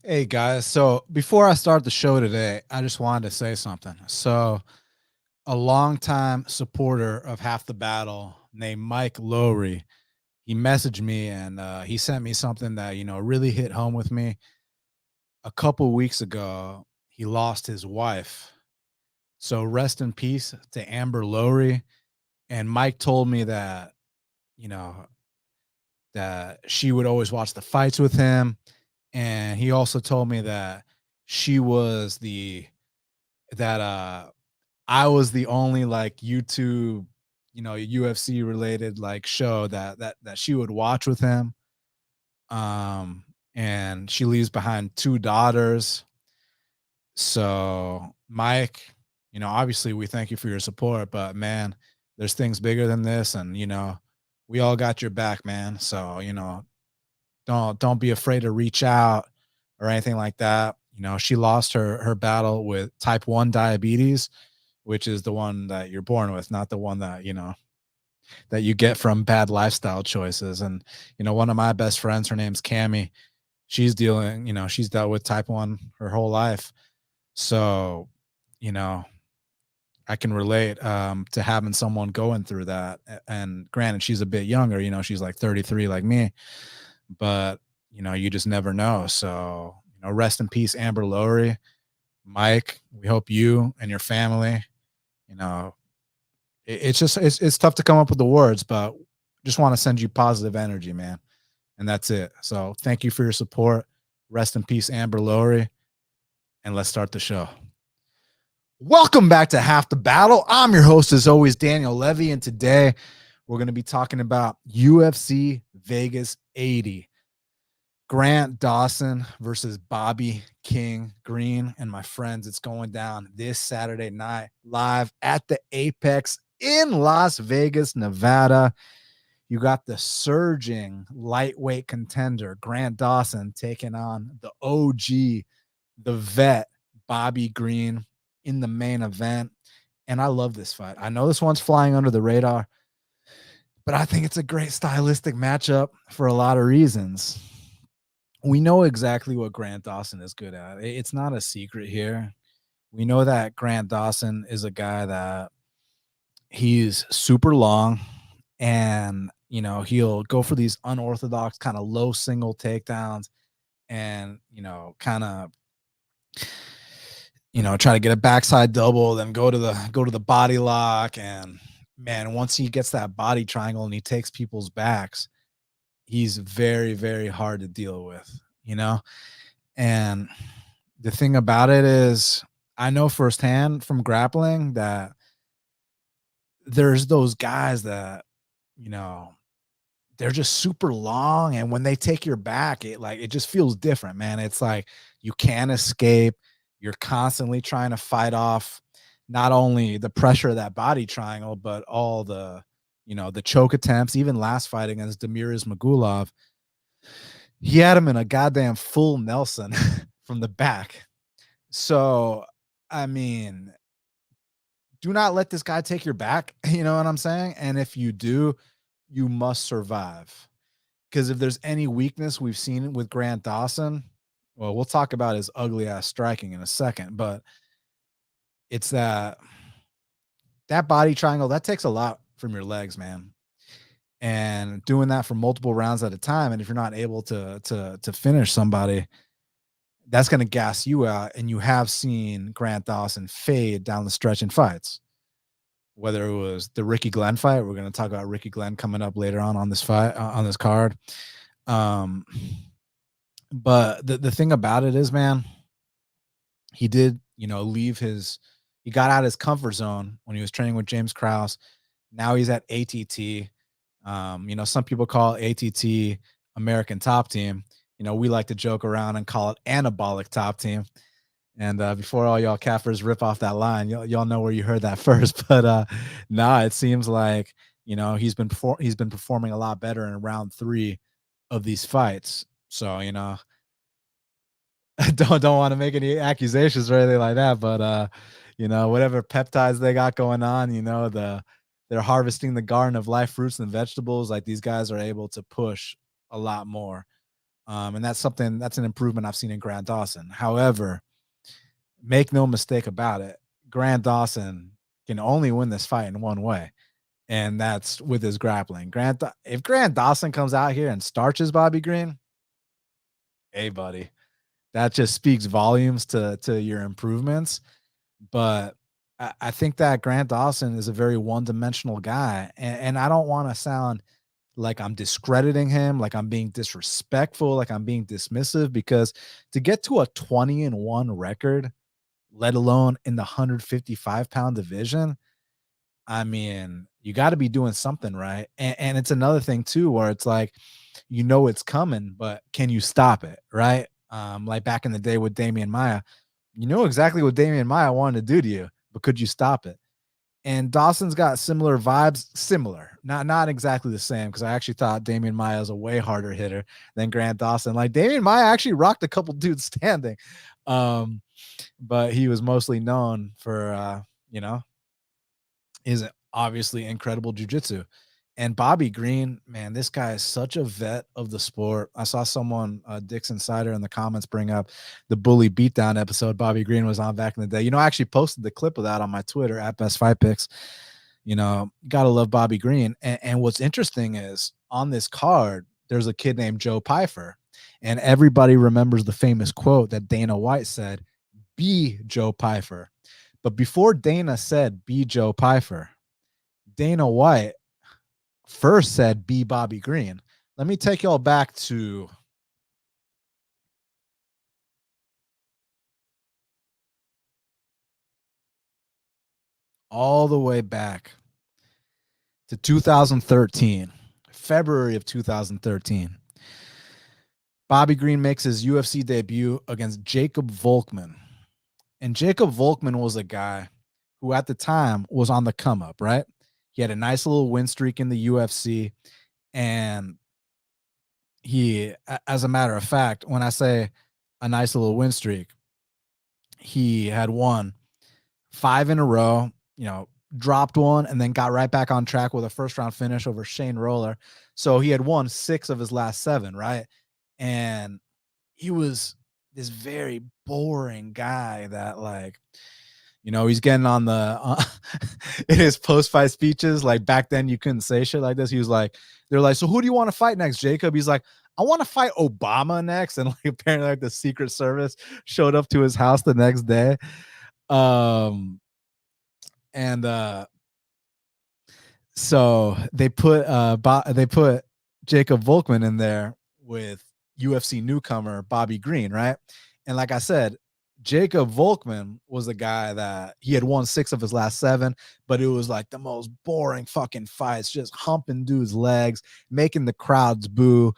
Hey guys, so before I start the show today, I just wanted to say something. So, a longtime supporter of Half the Battle named Mike Lowry, he messaged me and he sent me something that really hit home with me. A couple weeks ago, he lost his wife. So rest in peace to Amber Lowry. And Mike told me that you know that she would always watch the fights with him, and he also told me that she was the that I was the only like YouTube, UFC related like show that she would watch with him. And she leaves behind two daughters. So, Mike, obviously we thank you for your support, but man, there's things bigger than this, and we all got your back, man. So, don't be afraid to reach out or anything like that. She lost her battle with type 1 diabetes, which is the one that you're born with, not the one that you get from bad lifestyle choices. And one of my best friends, her name's Cami. She's dealt with type 1 her whole life. So, you know, I can relate to having someone going through that. And granted, she's a bit younger, she's like 33 like me, but you just never know. So, rest in peace, Amber Lowry. Mike, we hope you and your family, you know, it's tough to come up with the words, but just want to send you positive energy, man. And that's it. So thank you for your support. Rest in peace, Amber Lowry. And let's start the show. Welcome back to Half the Battle. I'm your host, as always, Daniel Levy, and today we're going to be talking about UFC Vegas 80. Grant Dawson versus Bobby King Green. And my friends, it's going down this Saturday night live at the Apex in Las Vegas, Nevada. You got the surging lightweight contender, Grant Dawson, taking on the OG, the vet, Bobby Green, in the main event. And I love this fight. I know this one's flying under the radar, but I think it's a great stylistic matchup for a lot of reasons. We know exactly what Grant Dawson is good at. It's not a secret here. We know that Grant Dawson is a guy that he's super long, and he'll go for these unorthodox kind of low single takedowns, and kind of try to get a backside double, then go to the body lock. And man, once he gets that body triangle and he takes people's backs, he's very, very hard to deal with. And the thing about it is, I know firsthand from grappling that there's those guys that, you know, they're just super long. And when they take your back, it just feels different, man. It's like you can't escape. You're constantly trying to fight off not only the pressure of that body triangle, but all the choke attempts. Even last fight against Demiris Magulov, he had him in a goddamn full Nelson from the back. So, I mean, do not let this guy take your back. You know what I'm saying? And if you do, you must survive. Because if there's any weakness we've seen with Grant Dawson, well, we'll talk about his ugly ass striking in a second, but it's that body triangle that takes a lot from your legs, man. And doing that for multiple rounds at a time, and if you're not able to finish somebody, that's going to gas you out. And you have seen Grant Dawson fade down the stretch in fights. Whether it was the Ricky Glenn fight, we're going to talk about Ricky Glenn coming up later on this fight on this card. But the thing about it is, man, he did, he got out of his comfort zone when he was training with James Krause. Now he's at ATT. Some people call ATT American Top Team. We like to joke around and call it Anabolic Top Team. And before all y'all Kaffers rip off that line, y'all know where you heard that first. But it seems like he's been performing a lot better in round 3 of these fights. So I don't want to make any accusations or anything like that. But whatever peptides they got going on, they're harvesting the garden of life fruits and vegetables. Like, these guys are able to push a lot more. And that's an improvement I've seen in Grant Dawson. However, make no mistake about it, Grant Dawson can only win this fight in one way, and that's with his grappling. If Grant Dawson comes out here and starches Bobby Green, hey buddy, that just speaks volumes to your improvements. But I think that Grant Dawson is a very one-dimensional guy, and I don't want to sound like I'm discrediting him, like I'm being disrespectful, like I'm being dismissive, because to get to a 20-1 record, let alone in the 155-pound division, I mean, you got to be doing something right. And it's another thing too, where it's like, it's coming, but can you stop it? Right. Like back in the day with Damian Maia, you know exactly what Damian Maia wanted to do to you, but could you stop it? And Dawson's got similar vibes, not exactly the same, because I actually thought Damian Maia is a way harder hitter than Grant Dawson. Like Damian Maia actually rocked a couple dudes standing, but he was mostly known for his obviously incredible jujitsu. And Bobby Green, man, this guy is such a vet of the sport. I saw someone, Dixon Sider, in the comments bring up the bully beatdown episode Bobby Green was on back in the day. I actually posted the clip of that on my Twitter at Best Fight Picks. Gotta love Bobby Green. And what's interesting is on this card, there's a kid named Joe Pyfer. And everybody remembers the famous quote that Dana White said, "Be Joe Pyfer." But before Dana said, "Be Joe Pyfer," Dana White first said, "Be Bobby Green." Let me take y'all back to all the way back to 2013, February of 2013. Bobby Green makes his UFC debut against Jacob Volkman. And Jacob Volkman was a guy who at the time was on the come up, right? He had a nice little win streak in the UFC. And he, as a matter of fact, when I say a nice little win streak, he had won 5 in a row, dropped one and then got right back on track with a first round finish over Shane Roller. So he had won 6 of his last 7, right? And he was this very boring guy that, like, he's getting on the in his post-fight speeches. Like back then you couldn't say shit like this. He was like, they're like, "So who do you want to fight next, Jacob?" He's like, "I want to fight Obama next." And like apparently like the Secret Service showed up to his house the next day. And so they put Jacob Volkman in there with UFC newcomer Bobby Green, right? And like I said, Jacob Volkman was the guy that he had won 6 of his last 7, but it was like the most boring fucking fights, just humping dudes' legs, making the crowds boo.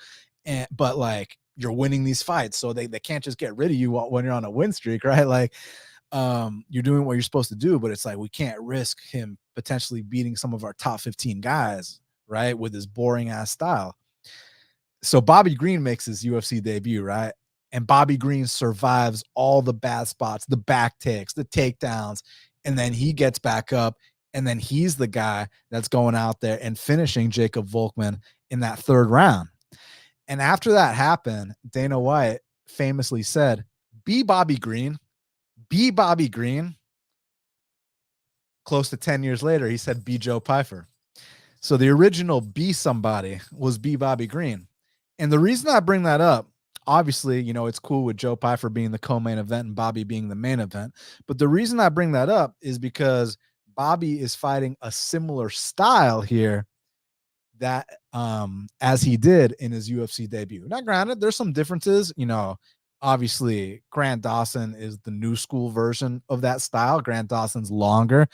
But like you're winning these fights, so they can't just get rid of you when you're on a win streak, right? Like you're doing what you're supposed to do, but it's like we can't risk him potentially beating some of our top 15 guys, right, with his boring ass style. So Bobby Green makes his UFC debut, right? And Bobby Green survives all the bad spots, the back takes, the takedowns, and then he gets back up, and then he's the guy that's going out there and finishing Jacob Volkman in that 3rd round. And after that happened, Dana White famously said, "Be Bobby Green. Be Bobby Green." Close to 10 years later, he said, "Be Joe Pyfer." So the original "Be Somebody" was "Be Bobby Green." And the reason I bring that up, obviously, it's cool with Joe Pyfer being the co-main event and Bobby being the main event. But the reason I bring that up is because Bobby is fighting a similar style here that as he did in his UFC debut. Now, granted, there's some differences. Obviously, Grant Dawson is the new school version of that style. Grant Dawson's longer.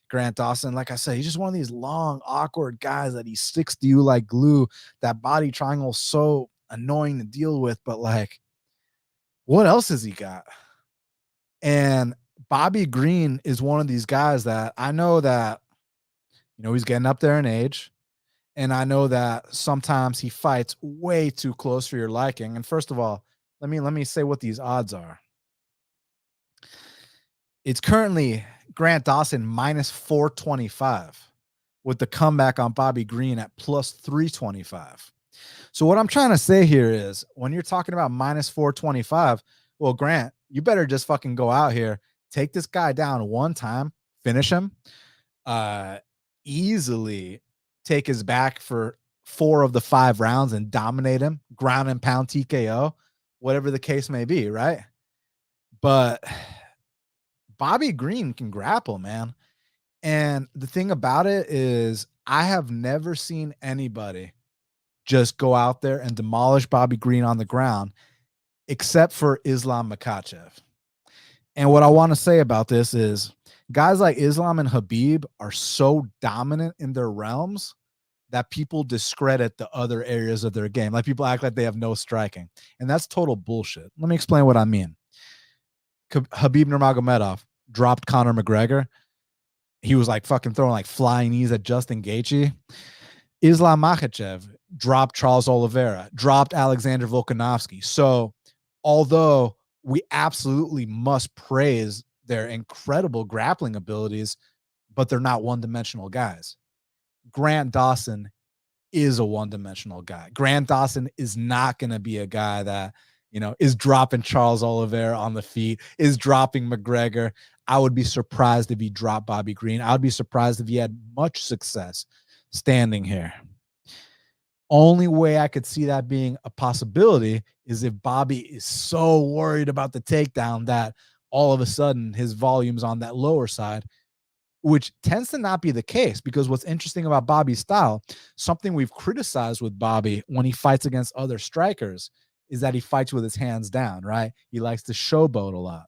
Grant Dawson, like I said, he's just one of these long, awkward guys that he sticks to you like glue. That body triangle is so annoying to deal with, but like, what else has he got? And Bobby Green is one of these guys that I know that, he's getting up there in age. And I know that sometimes he fights way too close for your liking. And first of all, let me say what these odds are. It's currently Grant Dawson minus 425 with the comeback on Bobby Green at plus 325. So what I'm trying to say here is when you're talking about minus 425, well, Grant, you better just fucking go out here, take this guy down one time, finish him, easily take his back for 4 of the 5 rounds and dominate him, ground and pound TKO, whatever the case may be, right? But Bobby Green can grapple, man. And the thing about it is I have never seen anybody just go out there and demolish Bobby Green on the ground, except for Islam Makhachev. And what I want to say about this is guys like Islam and Khabib are so dominant in their realms that people discredit the other areas of their game. Like people act like they have no striking. And that's total bullshit. Let me explain what I mean. Khabib Nurmagomedov dropped Conor McGregor. He was like fucking throwing like flying knees at Justin Gaethje. Islam Makhachev dropped Charles Oliveira, dropped Alexander Volkanovski. So although we absolutely must praise their incredible grappling abilities, but they're not one-dimensional guys. Grant Dawson is a one-dimensional guy. Grant Dawson is not going to be a guy that, you know, is dropping Charles Oliveira on the feet, is dropping McGregor. I would be surprised if he dropped Bobby Green. I would be surprised if he had much success standing here. Only way I could see that being a possibility is if Bobby is so worried about the takedown that all of a sudden his volume's on that lower side, which tends to not be the case, because what's interesting about Bobby's style, something we've criticized with Bobby when he fights against other strikers, is that he fights with his hands down, right? He likes to showboat a lot.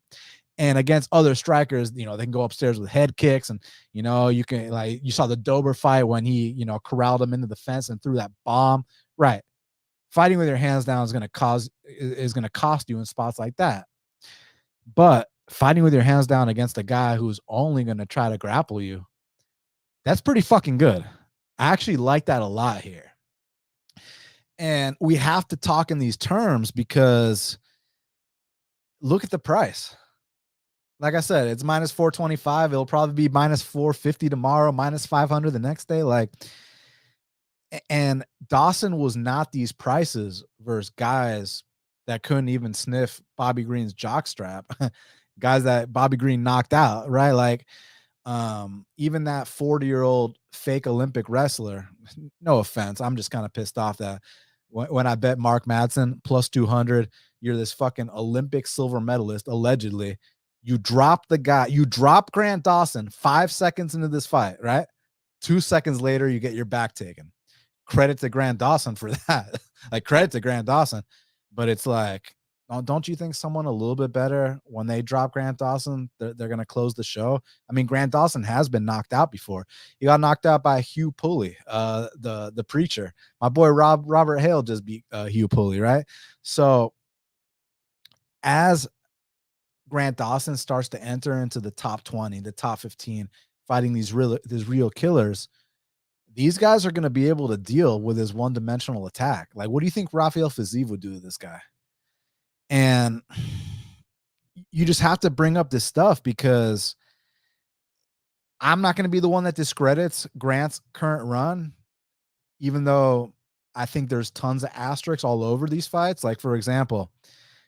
And against other strikers, you know, they can go upstairs with head kicks. And, you know, you can, like, you saw the Dober fight when he, you know, corralled him into the fence and threw that bomb. Right. Fighting with your hands down is going to cost you in spots like that. But fighting with your hands down against a guy who's only going to try to grapple you, that's pretty fucking good. I actually like that a lot here. And we have to talk in these terms because look at the price. Like I said, it's minus 425. It'll probably be minus 450 tomorrow, minus 500 the next day. Like, and Dawson was not these prices versus guys that couldn't even sniff Bobby Green's jockstrap, guys that Bobby Green knocked out, right? Like, even that 40-year-old fake Olympic wrestler, no offense, I'm just kind of pissed off that when I bet Mark Madsen plus 200, you're this fucking Olympic silver medalist, allegedly. You drop the guy, you drop Grant Dawson 5 seconds into this fight, right? 2 seconds later, you get your back taken. Credit to Grant Dawson for that. Like, credit to Grant Dawson. But it's like, don't you think someone a little bit better, when they drop Grant Dawson, they're going to close the show? I mean, Grant Dawson has been knocked out before. He got knocked out by Hugh Pulley, the preacher. My boy Robert Hale just beat Hugh Pulley, right? So as Grant Dawson starts to enter into the top 20, the top 15, fighting these real killers, these guys are going to be able to deal with his one-dimensional attack. Like, what do you think Rafael Fiziev would do to this guy? And you just have to bring up this stuff because I'm not going to be the one that discredits Grant's current run, even though I think there's tons of asterisks all over these fights. Like, for example,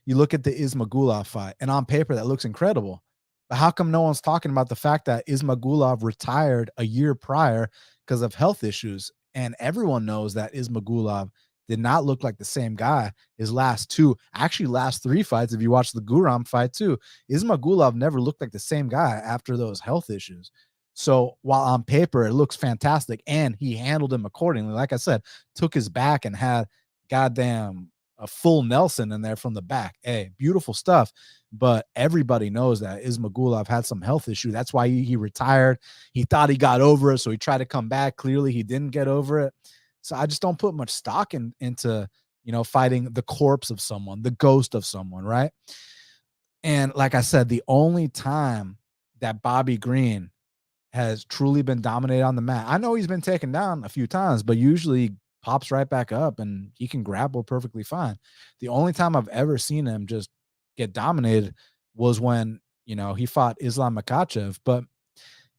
you look at the Ismagulov fight, and on paper that looks incredible. But how come no one's talking about the fact that Ismagulov retired a year prior because of health issues? And everyone knows that Ismagulov did not look like the same guy. His last 3 fights, if you watch the Guram fight too, Ismagulov never looked like the same guy after those health issues. So while on paper it looks fantastic, and he handled him accordingly, like I said, took his back and had goddamn a full Nelson in there from the back. Hey, beautiful stuff. But everybody knows that Ismagulov had some health issue. That's why he retired. He thought he got over it, so he tried to come back. Clearly, he didn't get over it. So I just don't put much stock into, you know, fighting the corpse of someone, the ghost of someone, right? And like I said, the only time that Bobby Green has truly been dominated on the mat, I know he's been taken down a few times, but usually pops right back up and he can grapple perfectly fine. The only time I've ever seen him just get dominated was when, you know, he fought Islam Makhachev. But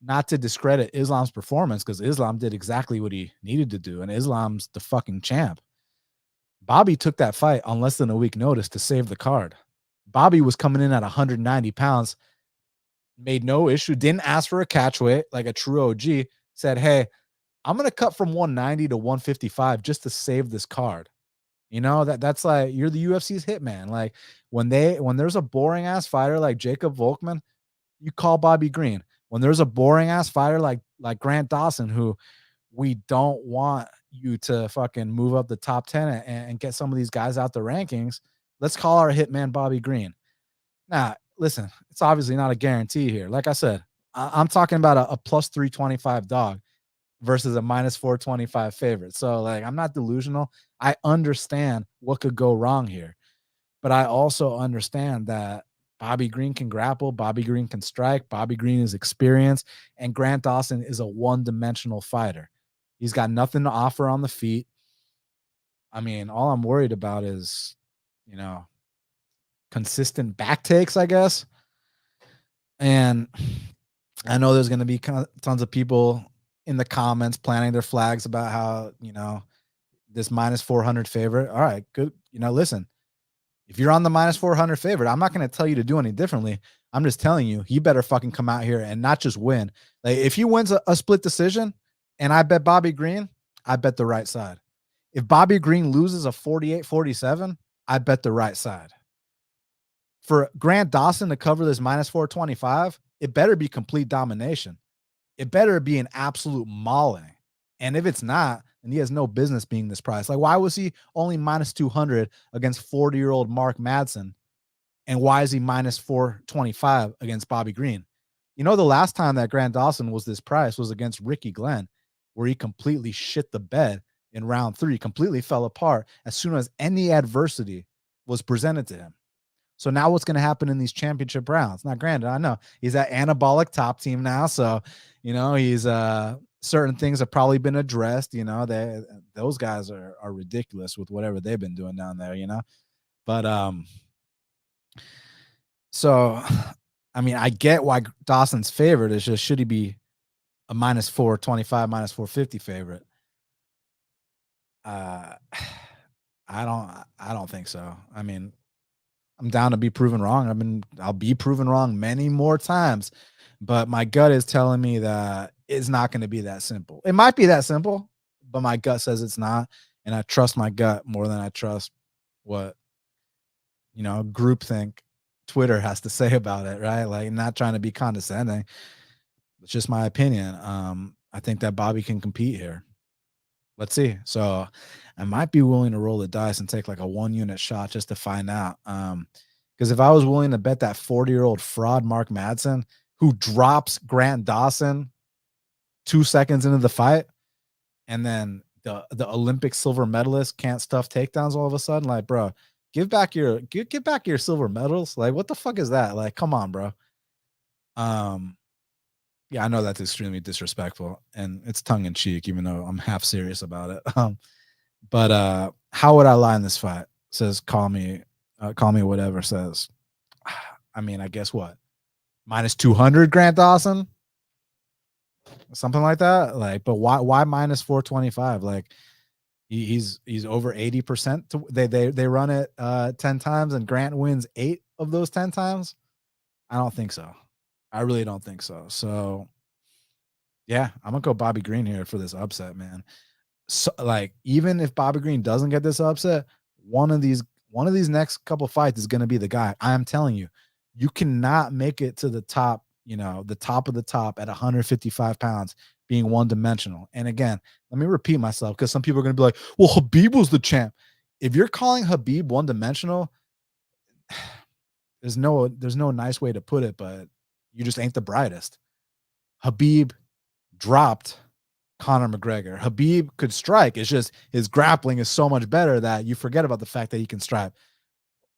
not to discredit Islam's performance, because Islam did exactly what he needed to do, and Islam's the fucking champ. Bobby took that fight on less than a week notice to save the card. Bobby was coming in at 190 pounds, made no issue, didn't ask for a catch weight like a true OG, said, hey, I'm going to cut from 190 to 155 just to save this card. You know, that's like, you're the UFC's hitman. Like when there's a boring ass fighter like Jacob Volkman, you call Bobby Green. When there's a boring ass fighter like Grant Dawson, who we don't want you to fucking move up the top 10 and get some of these guys out the rankings, let's call our hitman Bobby Green. Now, listen, it's obviously not a guarantee here. Like I said, I'm talking about a plus 325 dog versus a minus 425 favorite. So, like, I'm not delusional. I understand what could go wrong here, but I also understand that Bobby Green can grapple, Bobby Green can strike, Bobby Green is experienced, and Grant Dawson is a one-dimensional fighter. He's got nothing to offer on the feet. I mean, all I'm worried about is, you know, consistent back takes, I guess. And I know there's going to be tons of people in the comments planting their flags about how, you know, this minus 400 favorite. All right, good. You know, listen, if you're on the minus 400 favorite, I'm not going to tell you to do any differently. I'm just telling you, he better fucking come out here and not just win. Like, if he wins a split decision and I bet Bobby Green, I bet the right side. If Bobby Green loses a 48-47, I bet the right side. For Grant Dawson to cover this minus 425, it better be complete domination. It better be an absolute mauling. And if it's not, then he has no business being this price. Like, why was he only minus 200 against 40-year-old Mark Madsen? And why is he minus 425 against Bobby Green? You know, the last time that Grant Dawson was this price was against Ricky Glenn, where he completely shit the bed in round 3, completely fell apart as soon as any adversity was presented to him. So now what's going to happen in these championship rounds? Now, granted, I know he's at anabolic top team now. So, you know, he's certain things have probably been addressed. You know, those guys are ridiculous with whatever they've been doing down there, you know. But so I mean, I get why Dawson's favorite is just, should he be a minus 425, minus 450 favorite? I don't think so. I mean, I'm down to be proven wrong. I'll be proven wrong many more times, but my gut is telling me that it's not going to be that simple. It might be that simple, but my gut says it's not. And I trust my gut more than I trust what, you know, groupthink Twitter has to say about it, right? Like, not trying to be condescending. It's just my opinion. I think that Bobby can compete here. Let's see. So I might be willing to roll the dice and take like a 1-unit shot just to find out. Because if I was willing to bet that 40-year-old fraud Mark Madsen, who drops Grant Dawson 2 seconds into the fight, and then the Olympic silver medalist can't stuff takedowns all of a sudden, like, bro, give back your silver medals. Like, what the fuck is that? Like, come on, bro. Yeah, I know that's extremely disrespectful, and it's tongue in cheek, even though I'm half serious about it. But how would I line this fight? Says call me whatever. Says, I mean, I guess what, minus 200 Grant Dawson, something like that. Like, but why minus 425? Like, he's over 80%. They run it 10 times, and Grant wins 8 of those 10 times. I don't think so. I really don't think so. So, yeah, I'm gonna go Bobby Green here for this upset, man. So, like, even if Bobby Green doesn't get this upset, one of these next couple fights is gonna be the guy. I am telling you, you cannot make it to the top, you know, the top of the top at 155 pounds being one dimensional. And again, let me repeat myself, because some people are gonna be like, "Well, Habib was the champ." If you're calling Habib one dimensional, there's no nice way to put it, but you just ain't the brightest. Habib dropped Conor McGregor. Habib could strike. It's just his grappling is so much better that you forget about the fact that he can strike.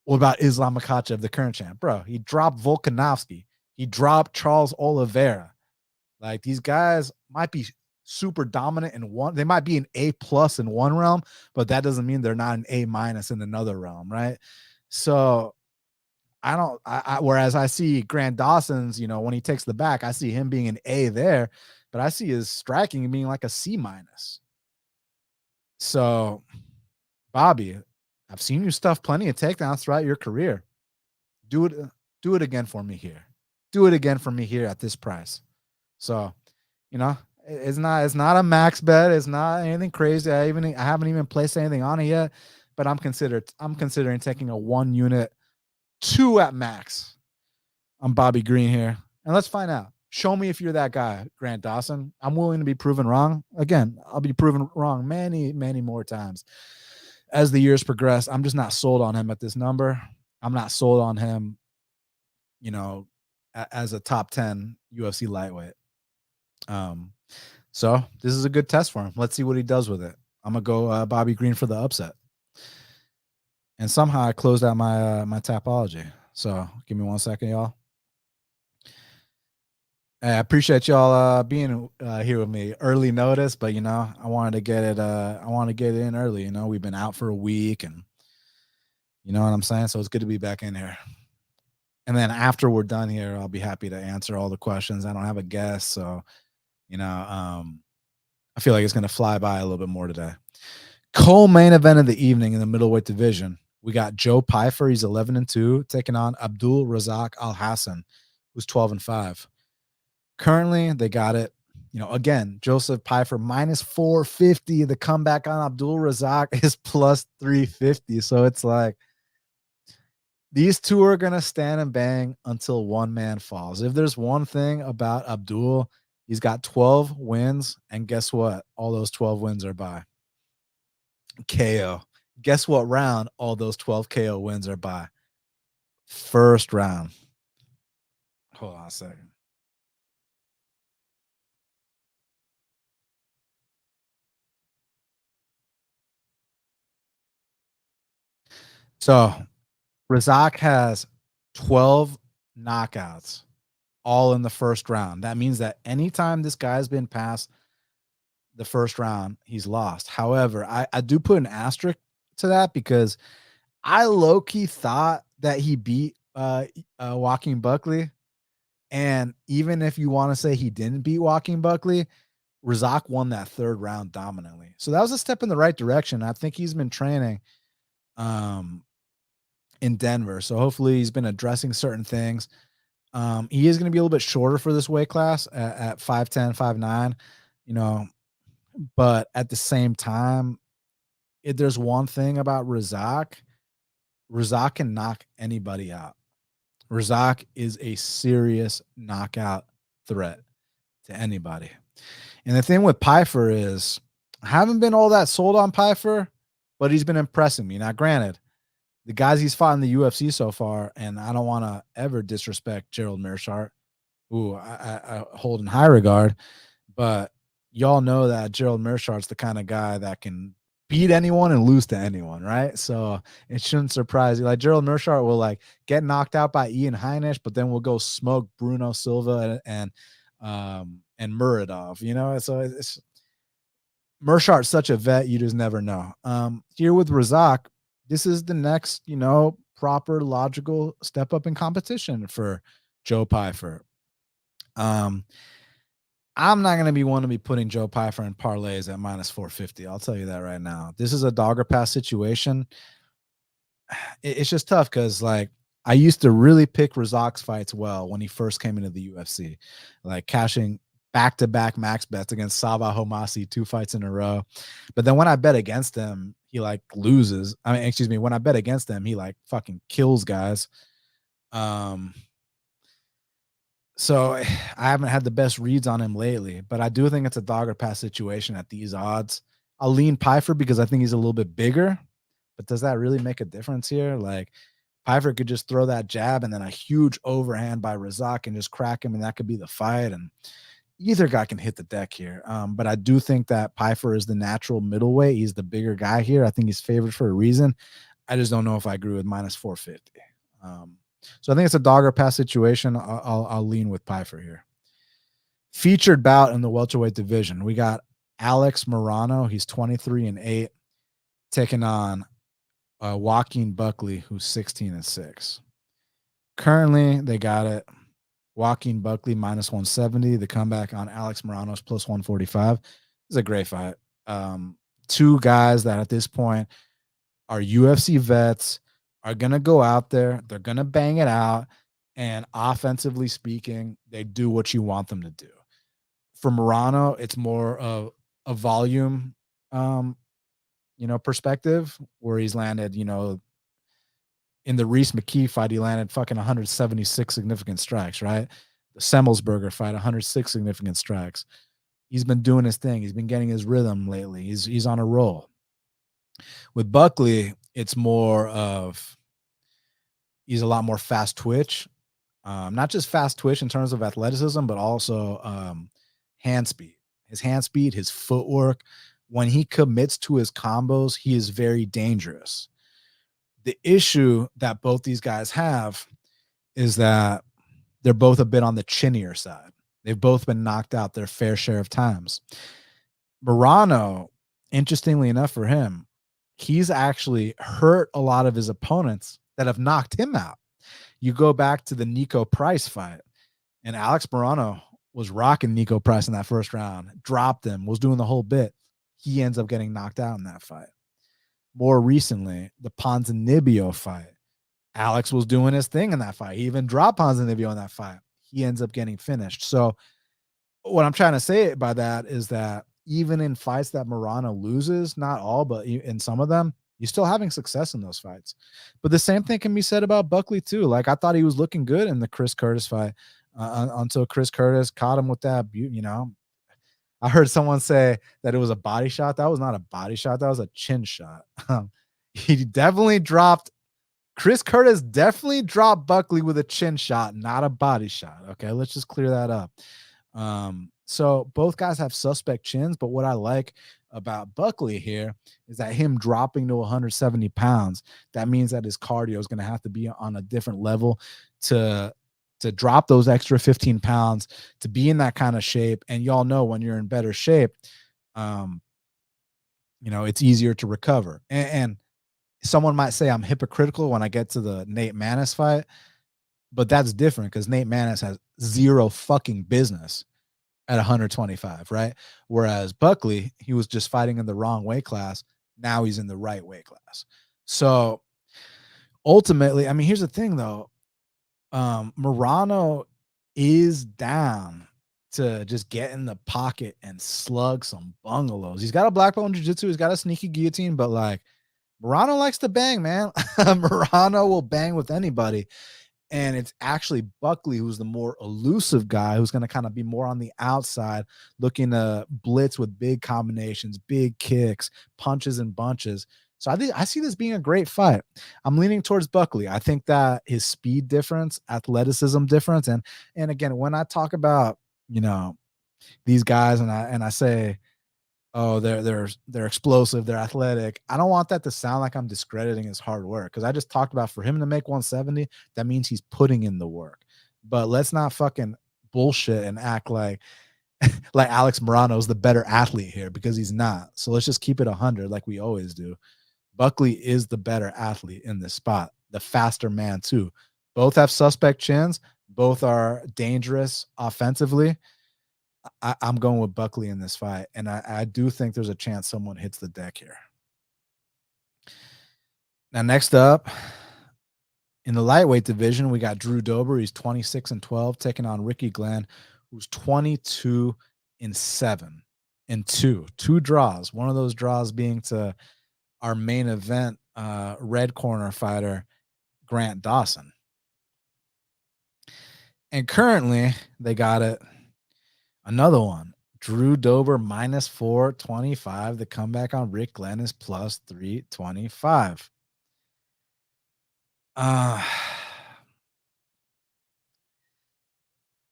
What about Islam Makhachev, the current champ? Bro, he dropped Volkanovski. He dropped Charles Oliveira. Like, these guys might be super dominant in one. They might be an A+ in one realm, but that doesn't mean they're not an A- in another realm, right? So whereas I see Grant Dawson's, you know, when he takes the back, I see him being an A there, but I see his striking being like a C-. So, Bobby, I've seen you stuff plenty of takedowns throughout your career. Do it, do it again for me here. Do it again for me here at this price. So, you know, it's not a max bet. It's not anything crazy. I haven't even placed anything on it yet, but I'm considering taking a 1 unit, 2 at max on Bobby Green here. And let's find out. Show me if you're that guy, Grant Dawson. I'm willing to be proven wrong. Again, I'll be proven wrong many, many more times as the years progress. I'm just not sold on him at this number. I'm not sold on him, as a top 10 UFC lightweight. So this is a good test for him. Let's see what he does with it. I'm gonna go Bobby Green for the upset. And somehow I closed out my Tapology. So give me 1 second, y'all. I appreciate y'all being here with me. Early notice, but I wanted to get it. I want to get it in early. We've been out for a week, and you know what I'm saying. So it's good to be back in here. And then after we're done here, I'll be happy to answer all the questions. I don't have a guest, so I feel like it's going to fly by a little bit more today. Co-main event of the evening in the middleweight division. We got Joe Pyfer. He's 11-2, taking on Abdul Razak Alhassan, who's 12-5. Currently, they got it. Again, Joseph Pyfer minus 450. The comeback on Abdul Razak is plus 350. So it's like these two are going to stand and bang until one man falls. If there's one thing about Abdul, he's got 12 wins. And guess what? All those 12 wins are by KO. Guess what round all those 12 KO wins are by? First round. Hold on a second. So Razak has 12 knockouts, all in the first round. That means that anytime this guy's been past the first round, he's lost. However, I do put an asterisk to that because I low-key thought that he beat Joaquin Buckley. And even if you want to say he didn't beat Joaquin Buckley, Razak won that third round dominantly. So that was a step in the right direction. I think he's been training in Denver. So hopefully he's been addressing certain things. He is going to be a little bit shorter for this weight class at 5'10", 5'9", but at the same time, if there's one thing about Razak can knock anybody out. Razak is a serious knockout threat to anybody. And the thing with Pyfer is I haven't been all that sold on Pyfer, but he's been impressing me. Now, granted, the guys he's fought in the UFC so far, and I don't want to ever disrespect Gerald Meerschaert, who I hold in high regard, but y'all know that Gerald Meerschaert's the kind of guy that can beat anyone and lose to anyone, right? So it shouldn't surprise you. Like Gerald Meerschaert will get knocked out by Ian Heinisch, but then we'll go smoke Bruno Silva and Muradov, So it's Meerschaert's such a vet, you just never know. Here with Razak, this is the next, proper logical step up in competition for Joe Pyfer. I'm not going to be one to be putting Joe Pyfer in parlays at minus 450. I'll tell you that right now. This is a dogger pass situation. It's just tough because I used to really pick Razak's fights well when he first came into the UFC, cashing back-to-back max bets against Sabah Homasi 2 fights in a row. But then when I bet against him, he loses. When I bet against him, he fucking kills guys. So I haven't had the best reads on him lately, but I do think it's a dogger pass situation at these odds. I'll lean Pyfer because I think he's a little bit bigger, but does that really make a difference here? Pyfer could just throw that jab and then a huge overhand by Razak and just crack him, and that could be the fight. And either guy can hit the deck here. But I do think that Pyfer is the natural middleweight. He's the bigger guy here. I think he's favored for a reason. I just don't know if I agree with minus 450. So I think it's a dogger pass situation. I'll lean with Pyfer here. Featured bout in the welterweight division. We got Alex Morono. He's 23-8, taking on Joaquin Buckley, who's 16-6. Currently, they got it. Joaquin Buckley minus 170. The comeback on Alex Morono's plus 145. This is a great fight. Two guys that at this point our UFC vets are going to go out there, they're going to bang it out, and offensively speaking, they do what you want them to do. For Morono, it's more of a volume perspective, where he's landed, in the Reese McKee fight, he landed fucking 176 significant strikes, right? The Semmelsberger fight, 106 significant strikes. He's been doing his thing. He's been getting his rhythm lately. He's on a roll. With Buckley, it's more of he's a lot more fast twitch. Not just fast twitch in terms of athleticism, but also hand speed. His hand speed, his footwork. When he commits to his combos, he is very dangerous. The issue that both these guys have is that they're both a bit on the chinnier side. They've both been knocked out their fair share of times. Morono, interestingly enough for him, he's actually hurt a lot of his opponents that have knocked him out. You go back to the Nico Price fight, and Alex Morono was rocking Nico Price in that first round, dropped him, was doing the whole bit. He ends up getting knocked out in that fight. More recently, the Ponzinibbio fight, Alex was doing his thing in that fight. He even dropped Ponzinibbio in that fight. He ends up getting finished. So what I'm trying to say by that is that even in fights that Morono loses, not all, but in some of them, he's still having success in those fights. But the same thing can be said about Buckley too. Like, I thought he was looking good in the Chris Curtis fight until Chris Curtis caught him with that, I heard someone say that it was a body shot. That was not a body shot. That was a chin shot. He definitely dropped Chris Curtis definitely dropped Buckley with a chin shot, not a body shot. Okay, let's just clear that up. So both guys have suspect chins, but what I like about Buckley here is that him dropping to 170 pounds, that means that his cardio is going to have to be on a different level to drop those extra 15 pounds, to be in that kind of shape. And y'all know when you're in better shape, it's easier to recover. And someone might say I'm hypocritical when I get to the Nate Maness fight, but that's different because Nate Maness has zero fucking business at 125, right? Whereas Buckley, he was just fighting in the wrong weight class. Now he's in the right weight class. So ultimately, I mean, here's the thing though. Morono is down to just get in the pocket and slug some bungalows. He's got a black belt in jiu-jitsu. He's got a sneaky guillotine, but like, Morono likes to bang, man. Morono will bang with anybody. And it's actually Buckley who's the more elusive guy, who's going to kind of be more on the outside, looking to blitz with big combinations, big kicks, punches and bunches. So I see this being a great fight. I'm leaning towards Buckley. I think that his speed difference, athleticism difference, and again, when I talk about, these guys and I say, oh, they're explosive, they're athletic, I don't want that to sound like I'm discrediting his hard work, because I just talked about, for him to make 170, that means he's putting in the work. But let's not fucking bullshit and act like like Alex Morono is the better athlete here, because he's not. So let's just keep it 100 like we always do. Buckley is the better athlete in this spot, the faster man too. Both have suspect chins, both are dangerous offensively. I'm going with Buckley in this fight, and I do think there's a chance someone hits the deck here. Now, next up, in the lightweight division, we got Drew Dober. He's 26-12, taking on Aoriquileng, who's 22-7 and two draws. One of those draws being to our main event red corner fighter, Grant Dawson. And currently, they got it. Another one, Drew Dober minus 425. The comeback on Aoriquileng is plus 325.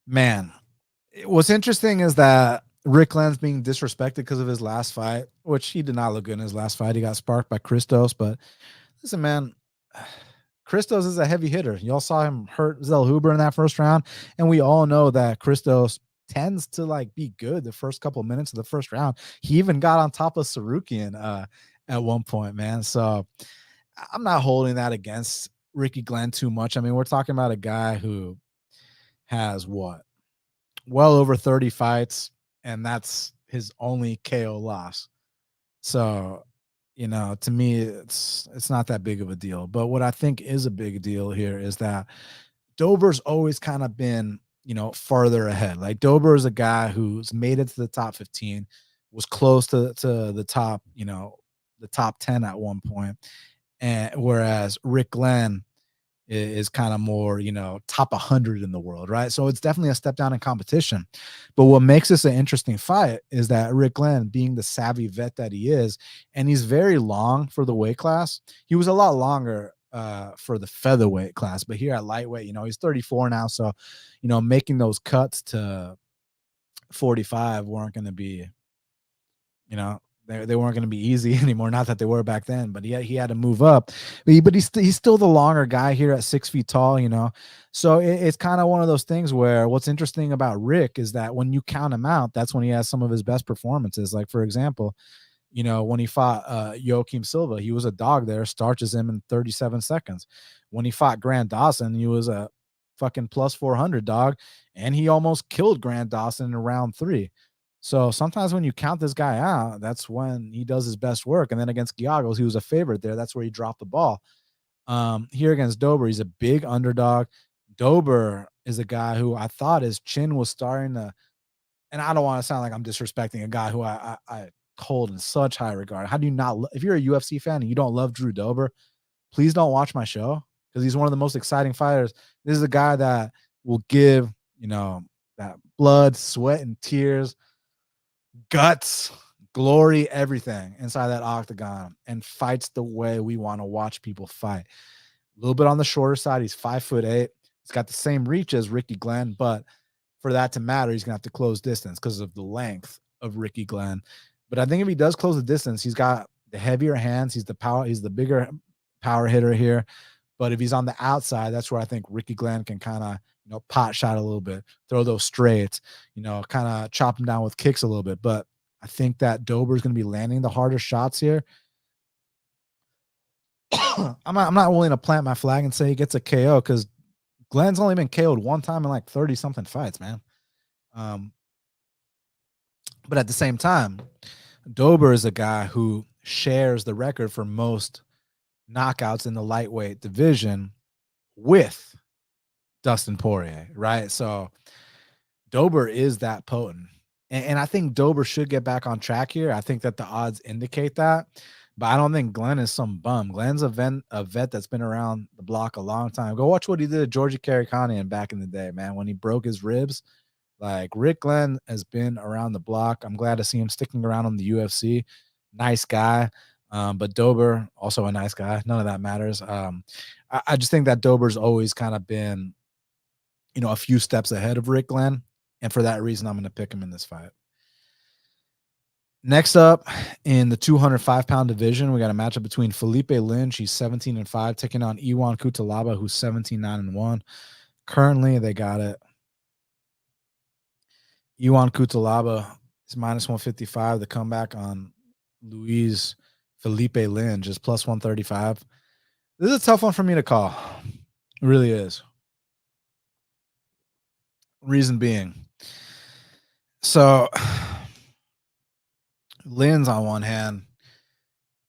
Man, what's interesting is that Aoriquileng's being disrespected because of his last fight, which he did not look good in his last fight. He got sparked by Christos, but listen, man, Christos is a heavy hitter. Y'all saw him hurt Zellhuber in that first round, and we all know that Christos tends to like be good the first couple of minutes of the first round. He even got on top of Sarukian at one point, man. So I'm not holding that against Aoriquileng too much. I mean, we're talking about a guy who has well over 30 fights, and that's his only KO loss. So, to me, it's not that big of a deal. But what I think is a big deal here is that Dober's always kind of been, farther ahead. Like Dober is a guy who's made it to the top 15, was close to the top, the top 10 at one point. And whereas Rick Glenn is kind of more, top 100 in the world, right? So it's definitely a step down in competition. But what makes this an interesting fight is that Rick Glenn, being the savvy vet that he is, and he's very long for the weight class. He was a lot longer for the featherweight class, but here at lightweight, he's 34 now. So, making those cuts to 45 weren't going to be, you know, they weren't going to be easy anymore. Not that they were back then, but he had to move up. But he's still the longer guy here at 6 feet tall, So it's kind of one of those things where what's interesting about Rick is that when you count him out, that's when he has some of his best performances. Like, for example, when he fought Joaquin Silva, he was a dog there, starches him in 37 seconds. When he fought Grant Dawson, he was a fucking plus 400 dog, and he almost killed Grant Dawson in round 3. So sometimes when you count this guy out, that's when he does his best work. And then against Giagos, he was a favorite there. That's where he dropped the ball. Here against Dober, he's a big underdog. Dober is a guy who I thought his chin was starting to, and I don't want to sound like I'm disrespecting a guy who I hold in such high regard. How do you not, if you're a UFC fan and you don't love Drew Dober, please don't watch my show because he's one of the most exciting fighters. This is a guy that will give, that blood, sweat, and tears, guts, glory, everything inside that octagon and fights the way we want to watch people fight. A little bit on the shorter side. He's 5'8". He's got the same reach as Ricky Glenn, but for that to matter, he's gonna have to close distance because of the length of Ricky Glenn. But I think if he does close the distance, he's got the heavier hands. He's the bigger power hitter here. But if he's on the outside, that's where I think Ricky Glenn can kind of, pot shot a little bit, throw those straights, kind of chop him down with kicks a little bit. But I think that Dober is going to be landing the harder shots here. I'm not willing to plant my flag and say he gets a KO because Glenn's only been KO'd one time in like 30 something fights, man. But at the same time, Dober is a guy who shares the record for most knockouts in the lightweight division with Dustin Poirier, right? So Dober is that potent. And I think Dober should get back on track here. I think that the odds indicate that. But I don't think Glenn is some bum. Glenn's a vet that's been around the block a long time. Go watch what he did to Georgie Caricanian back in the day, man, when he broke his ribs. Like, Rick Glenn has been around the block. I'm glad to see him sticking around on the UFC. Nice guy. But Dober, also a nice guy. None of that matters. I just think that Dober's always kind of been, a few steps ahead of Rick Glenn. And for that reason, I'm going to pick him in this fight. Next up in the 205-pound division, we got a matchup between Philipe Lynch, he's 17-5, taking on Iwan Cutelaba, who's 17-9-1. Currently, they got it. Iwan Cutelaba is minus 155. The comeback on Luis Philipe Lynch is plus 135. This is a tough one for me to call. It really is. Reason being, so Lynn's on one hand,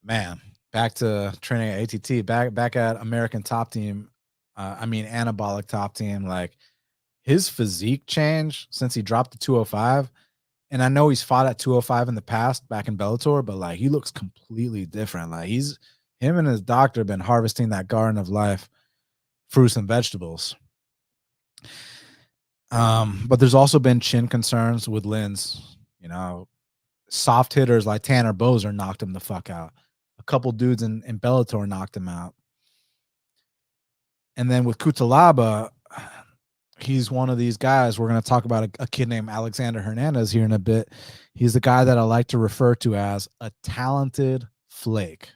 man, back to training at ATT, back at American Top Team. Anabolic Top Team. Like, his physique change since he dropped to 205. And I know he's fought at 205 in the past back in Bellator, but like, he looks completely different. Like, him and his doctor have been harvesting that garden of life, fruits and vegetables. But there's also been chin concerns with Lynn's, soft hitters like Tanner Bozer knocked him the fuck out. A couple dudes in Bellator knocked him out. And then with Cutelaba, he's one of these guys. We're going to talk about a kid named Alexander Hernandez here in a bit. He's the guy that I like to refer to as a talented flake.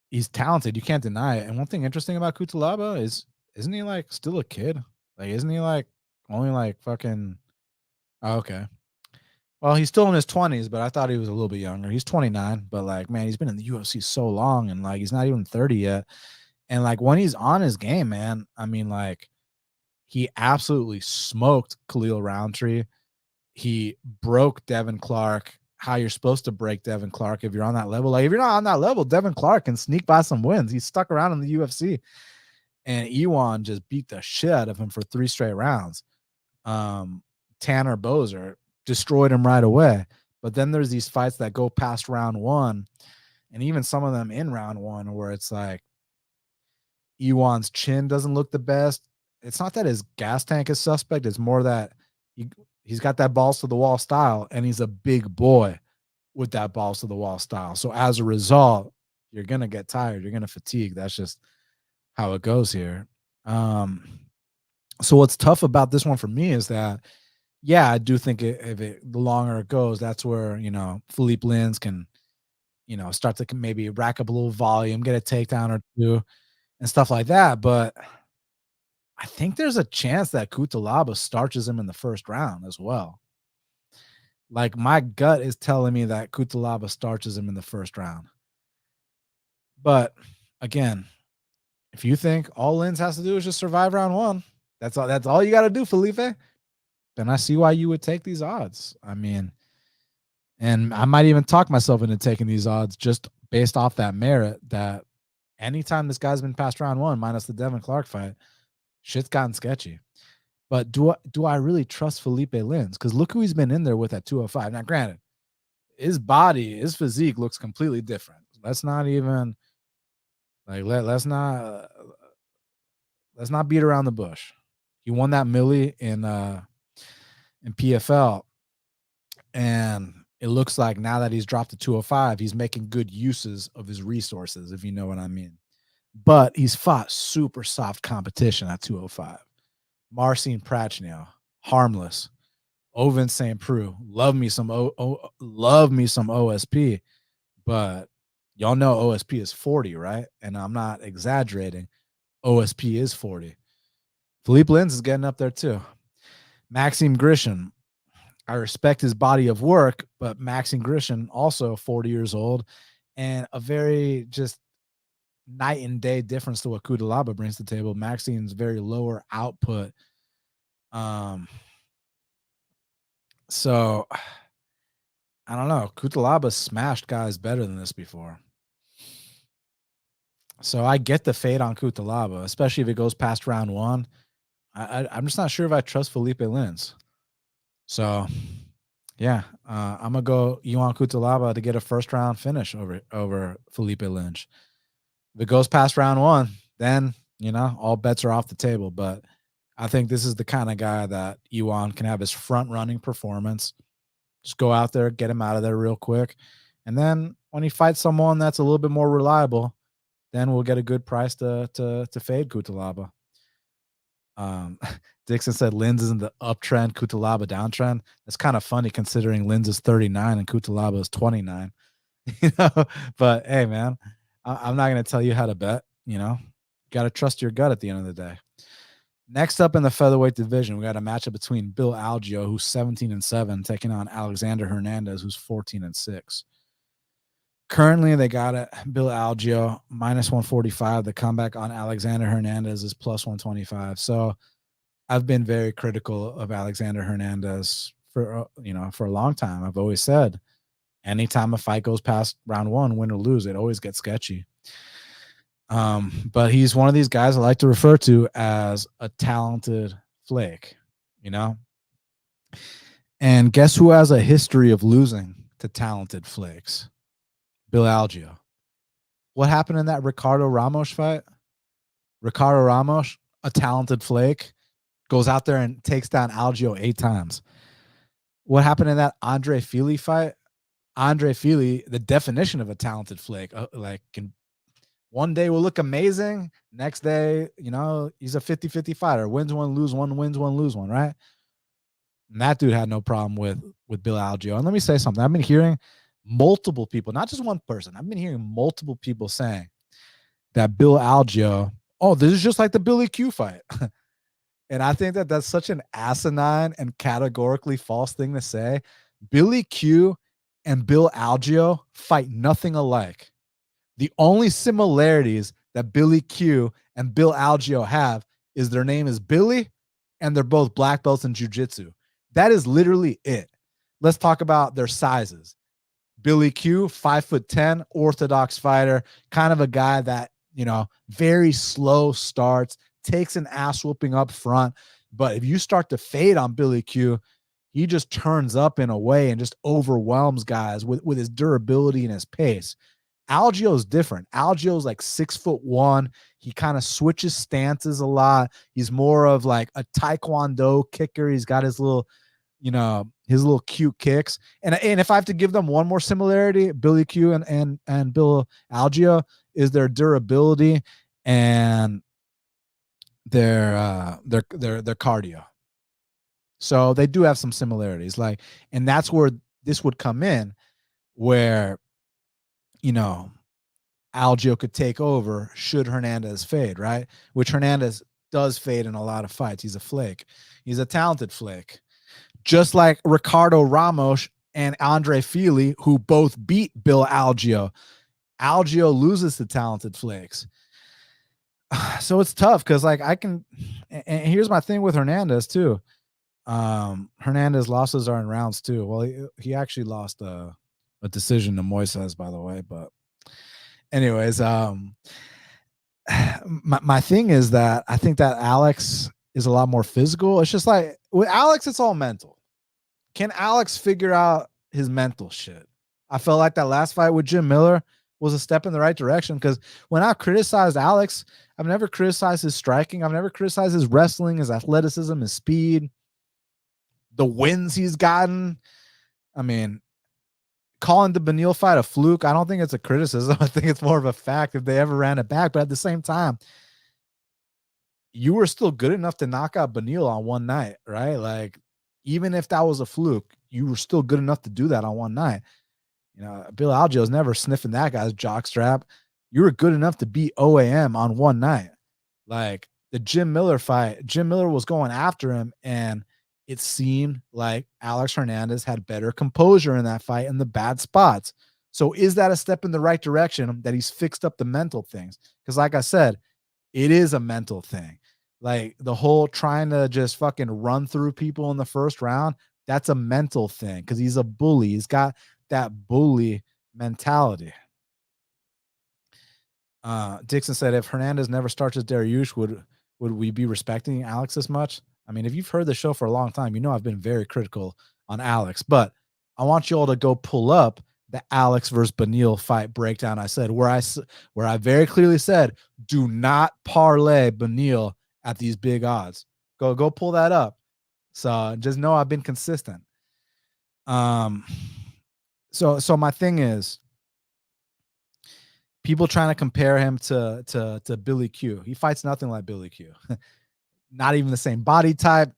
He's talented. You can't deny it. And one thing interesting about Cutelaba is, isn't he like still a kid? Like, isn't he like only like fucking, oh, okay. Well, he's still in his 20s, but I thought he was a little bit younger. He's 29, but like, man, he's been in the UFC so long and like, he's not even 30 yet. And like, when he's on his game, man, like, he absolutely smoked Khalil Roundtree. He broke Devin Clark how you're supposed to break Devin Clark if you're on that level. Like if you're not on that level, Devin Clark can sneak by some wins. He's stuck around in the UFC, and Iwan just beat the shit out of him for 3 straight rounds. Tanner Boser destroyed him right away. But then there's these fights that go past round 1, and even some of them in round 1 where it's like Iwan's chin doesn't look the best. It's not that his gas tank is suspect. It's more that he's got that balls to the wall style, and he's a big boy with that balls to the wall style. So as a result, you're going to get tired. You're going to fatigue. That's just how it goes here. So what's tough about this one for me is that, yeah, I do think the longer it goes, that's where, Philipe Lins can, start to maybe rack up a little volume, get a takedown or two and stuff like that. But I think there's a chance that Cutelaba starches him in the first round as well. Like my gut is telling me that Cutelaba starches him in the first round. But again, if you think all Lins has to do is just survive round 1, that's all you got to do, Philipe, then I see why you would take these odds. I mean, and I might even talk myself into taking these odds just based off that merit that anytime this guy's been past round 1, minus the Devin Clark fight, shit's gotten sketchy. But do I really trust Philipe Lins? Because look who he's been in there with at 205. Now, granted, his body, his physique looks completely different. Let's not even like let's not beat around the bush. He won that milli in PFL, and it looks like now that he's dropped to 205, he's making good uses of his resources, if you know what I mean. But he's fought super soft competition at 205. Marcin Prachnio, harmless. Ovin St. Preux, love me some OSP, but y'all know OSP is 40, right? And I'm not exaggerating. OSP is 40. Philipe Lins is getting up there too. Maxime Grishin, I respect his body of work, but Maxime Grishin, also 40 years old, and a very just night and day difference to what Cutelaba brings to the table. Maxine's very lower output. So I don't know. Cutelaba smashed guys better than this before. So I get the fade on Cutelaba, especially if it goes past round 1. I'm just not sure if I trust Philipe Lins. So yeah, I'm gonna go Iwan Cutelaba to get a first round finish over Philipe Lins. If it goes past round 1, then all bets are off the table. But I think this is the kind of guy that Iwan can have his front running performance. Just go out there, get him out of there real quick. And then when he fights someone that's a little bit more reliable, then we'll get a good price to fade Cutelaba. Dixon said Lins is in the uptrend, Cutelaba downtrend. That's kind of funny considering Lins is 39 and Cutelaba is 29. But hey, man, I'm not going to tell you how to bet. Got to trust your gut at the end of the day. Next up in the featherweight division, we got a matchup between Bill Algeo, who's 17-7, taking on Alexander Hernandez, who's 14-6. Currently, they got it. Bill Algeo minus 145. The comeback on Alexander Hernandez is plus 125. So I've been very critical of Alexander Hernandez for a long time. I've always said anytime a fight goes past round 1, win or lose, it always gets sketchy. But he's one of these guys I like to refer to as a talented flake, And guess who has a history of losing to talented flakes? Bill Algeo. What happened in that Ricardo Ramos fight? Ricardo Ramos, a talented flake, goes out there and takes down Algeo 8 times. What happened in that Andre Fili fight? Andre Fili, the definition of a talented flake, can one day will look amazing. Next day, he's a 50-50 fighter. Wins one, lose one, wins one, lose one, right? And that dude had no problem with Bill Algeo. And let me say something. I've been hearing multiple people, not just one person. I've been hearing multiple people saying that Bill Algeo, this is just like the Billy Q fight. And I think that that's such an asinine and categorically false thing to say. Billy Q and Bill Algeo fight nothing alike. The only similarities that Billy Q and Bill Algeo have is their name is Billy and they're both black belts in jiu-jitsu. That is literally it. Let's talk about their sizes. Billy Q, 5'10", orthodox fighter, kind of a guy that, very slow starts, takes an ass whooping up front. But if you start to fade on Billy Q, he just turns up in a way and just overwhelms guys with his durability and his pace. Algeo is different. Algeo is like 6'1". He kind of switches stances a lot. He's more of like a taekwondo kicker. He's got his little, his little cute kicks. And if I have to give them one more similarity, Billy Q and Bill Algeo, is their durability and their cardio. So they do have some similarities. And that's where this would come in, where Algeo could take over should Hernandez fade, right? Which Hernandez does fade in a lot of fights. He's a flake. He's a talented flake. Just like Ricardo Ramos and Andre Fili, who both beat Bill Algeo. Algeo loses to talented flakes. So it's tough because and here's my thing with Hernandez too. Hernandez losses are in rounds too. Well, he actually lost a decision to Moises, by the way, but anyways, my thing is that I think that Alex is a lot more physical. It's just like with Alex, it's all mental. Can Alex figure out his mental shit? I felt like that last fight with Jim Miller was a step in the right direction, because when I criticized Alex, I've never criticized his striking. I've never criticized his wrestling, his athleticism, his speed, the wins he's gotten. I mean, calling the Beneil fight a fluke, I don't think it's a criticism. I think it's more of a fact if they ever ran it back. But at the same time, you were still good enough to knock out Beneil on one night, right? Like, even if that was a fluke, you were still good enough to do that on one night. Bill Algeo is never sniffing that guy's jockstrap. You were good enough to beat OAM on one night. Like the Jim Miller fight, Jim Miller was going after him, and it seemed like Alex Hernandez had better composure in that fight in the bad spots. So is that a step in the right direction that he's fixed up the mental things? Because like I said, it is a mental thing. Like the whole trying to just fucking run through people in the first round, that's a mental thing because he's a bully. He's got that bully mentality. Dixon said, if Hernandez never starts as Dariush, would we be respecting Alex as much? I mean, if you've heard the show for a long time, I've been very critical on Alex, but I want you all to go pull up the Alex versus Beneil fight breakdown I said, where I very clearly said, do not parlay Beneil at these big odds. Go pull that up. So just know I've been consistent. So my thing is, people trying to compare him to Billy Q. He fights nothing like Billy Q. Not even the same body type.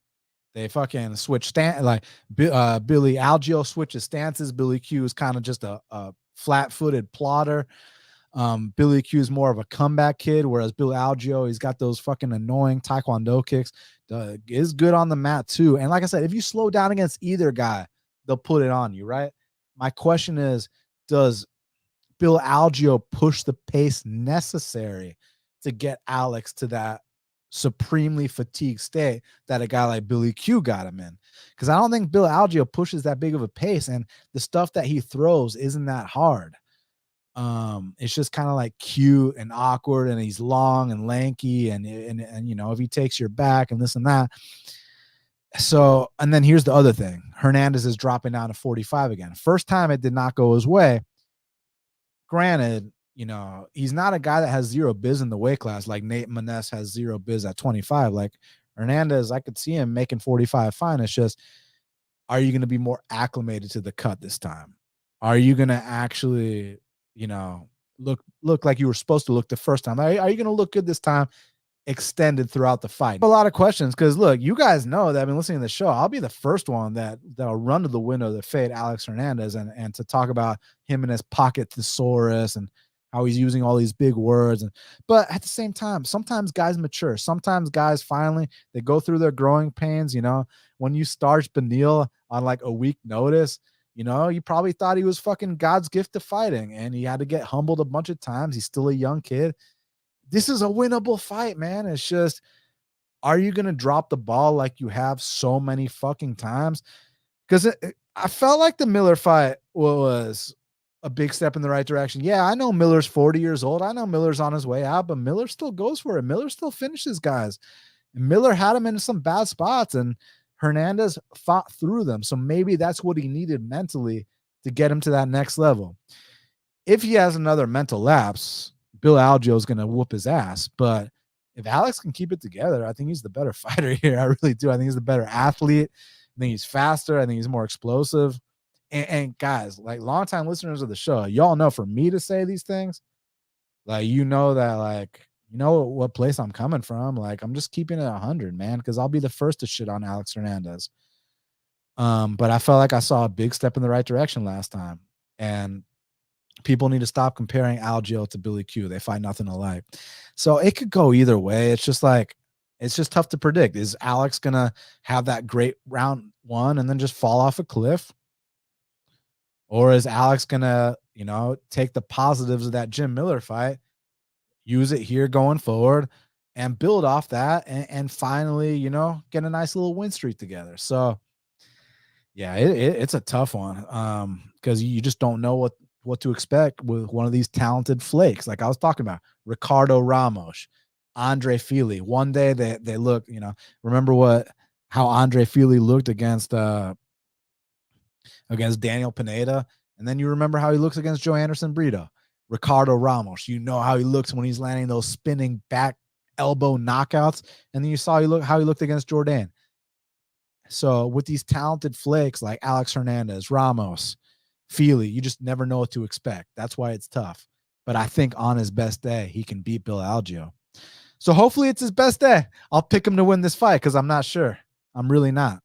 They fucking switch Billy Algeo switches stances. Billy Q is kind of just a flat-footed plotter. Billy Q is more of a comeback kid, whereas Bill Algeo, he's got those fucking annoying taekwondo kicks. Is good on the mat too. And like I said, if you slow down against either guy, they'll put it on you, right? My question is, does Bill Algeo push the pace necessary to get Alex to that supremely fatigued state that a guy like Billy Q got him in? Because I don't think Bill Algeo pushes that big of a pace, and the stuff that he throws isn't that hard. It's just kind of like cute and awkward, and he's long and lanky, and if he takes your back and this and that. So, and then here's the other thing. Hernandez is dropping down to 45 again. First time it did not go his way. Granted, he's not a guy that has zero biz in the weight class like Nate Maness has zero biz at 25. Like Hernandez, I could see him making 45 fine. It's just, are you going to be more acclimated to the cut this time? Are you going to actually, look like you were supposed to look the first time? Are you going to look good this time, extended throughout the fight? A lot of questions, because look, you guys know that I've been listening to the show. I'll be the first one that'll run to the window to fade Alex Hernandez and to talk about him and his pocket thesaurus and how he's using all these big words. But at the same time, sometimes guys mature. Sometimes guys finally, they go through their growing pains. When you start Beneil on like a week notice, you probably thought he was fucking God's gift to fighting, and he had to get humbled a bunch of times. He's still a young kid. This is a winnable fight, man. It's just, are you going to drop the ball like you have so many fucking times? Because I felt like the Miller fight was a big step in the right direction. Yeah, I know Miller's 40 years old. I know Miller's on his way out, but Miller still goes for it. Miller still finishes guys. And Miller had him in some bad spots, and Hernandez fought through them. So maybe that's what he needed mentally to get him to that next level. If he has another mental lapse, Bill Algeo is going to whoop his ass. But if Alex can keep it together, I think he's the better fighter here. I really do. I think he's the better athlete. I think he's faster. I think he's more explosive. And guys, like longtime listeners of the show, y'all know for me to say these things, like you know that like you know what place I'm coming from. Like I'm just keeping it 100, man, because I'll be the first to shit on Alex Hernandez. But I felt like I saw a big step in the right direction last time, and people need to stop comparing Algeo to Billy Q. They find nothing alike. So it could go either way. It's just like it's just tough to predict. Is Alex gonna have that great round one and then just fall off a cliff? Or is Alex gonna, take the positives of that Jim Miller fight, use it here going forward, and build off that and finally, get a nice little win streak together. So yeah, it's a tough one. Because you just don't know what to expect with one of these talented flakes. Like I was talking about, Ricardo Ramos, Andre Fili. One day they look, remember how Andre Fili looked against Daniel Pineda. And then you remember how he looks against Joe Anderson Brito. Ricardo Ramos, you know how he looks when he's landing those spinning back elbow knockouts. And then you saw how he looked against Jordan. So with these talented flakes like Alex Hernandez, Ramos, Fili, you just never know what to expect. That's why it's tough. But I think on his best day, he can beat Bill Algeo. So hopefully it's his best day. I'll pick him to win this fight because I'm not sure. I'm really not.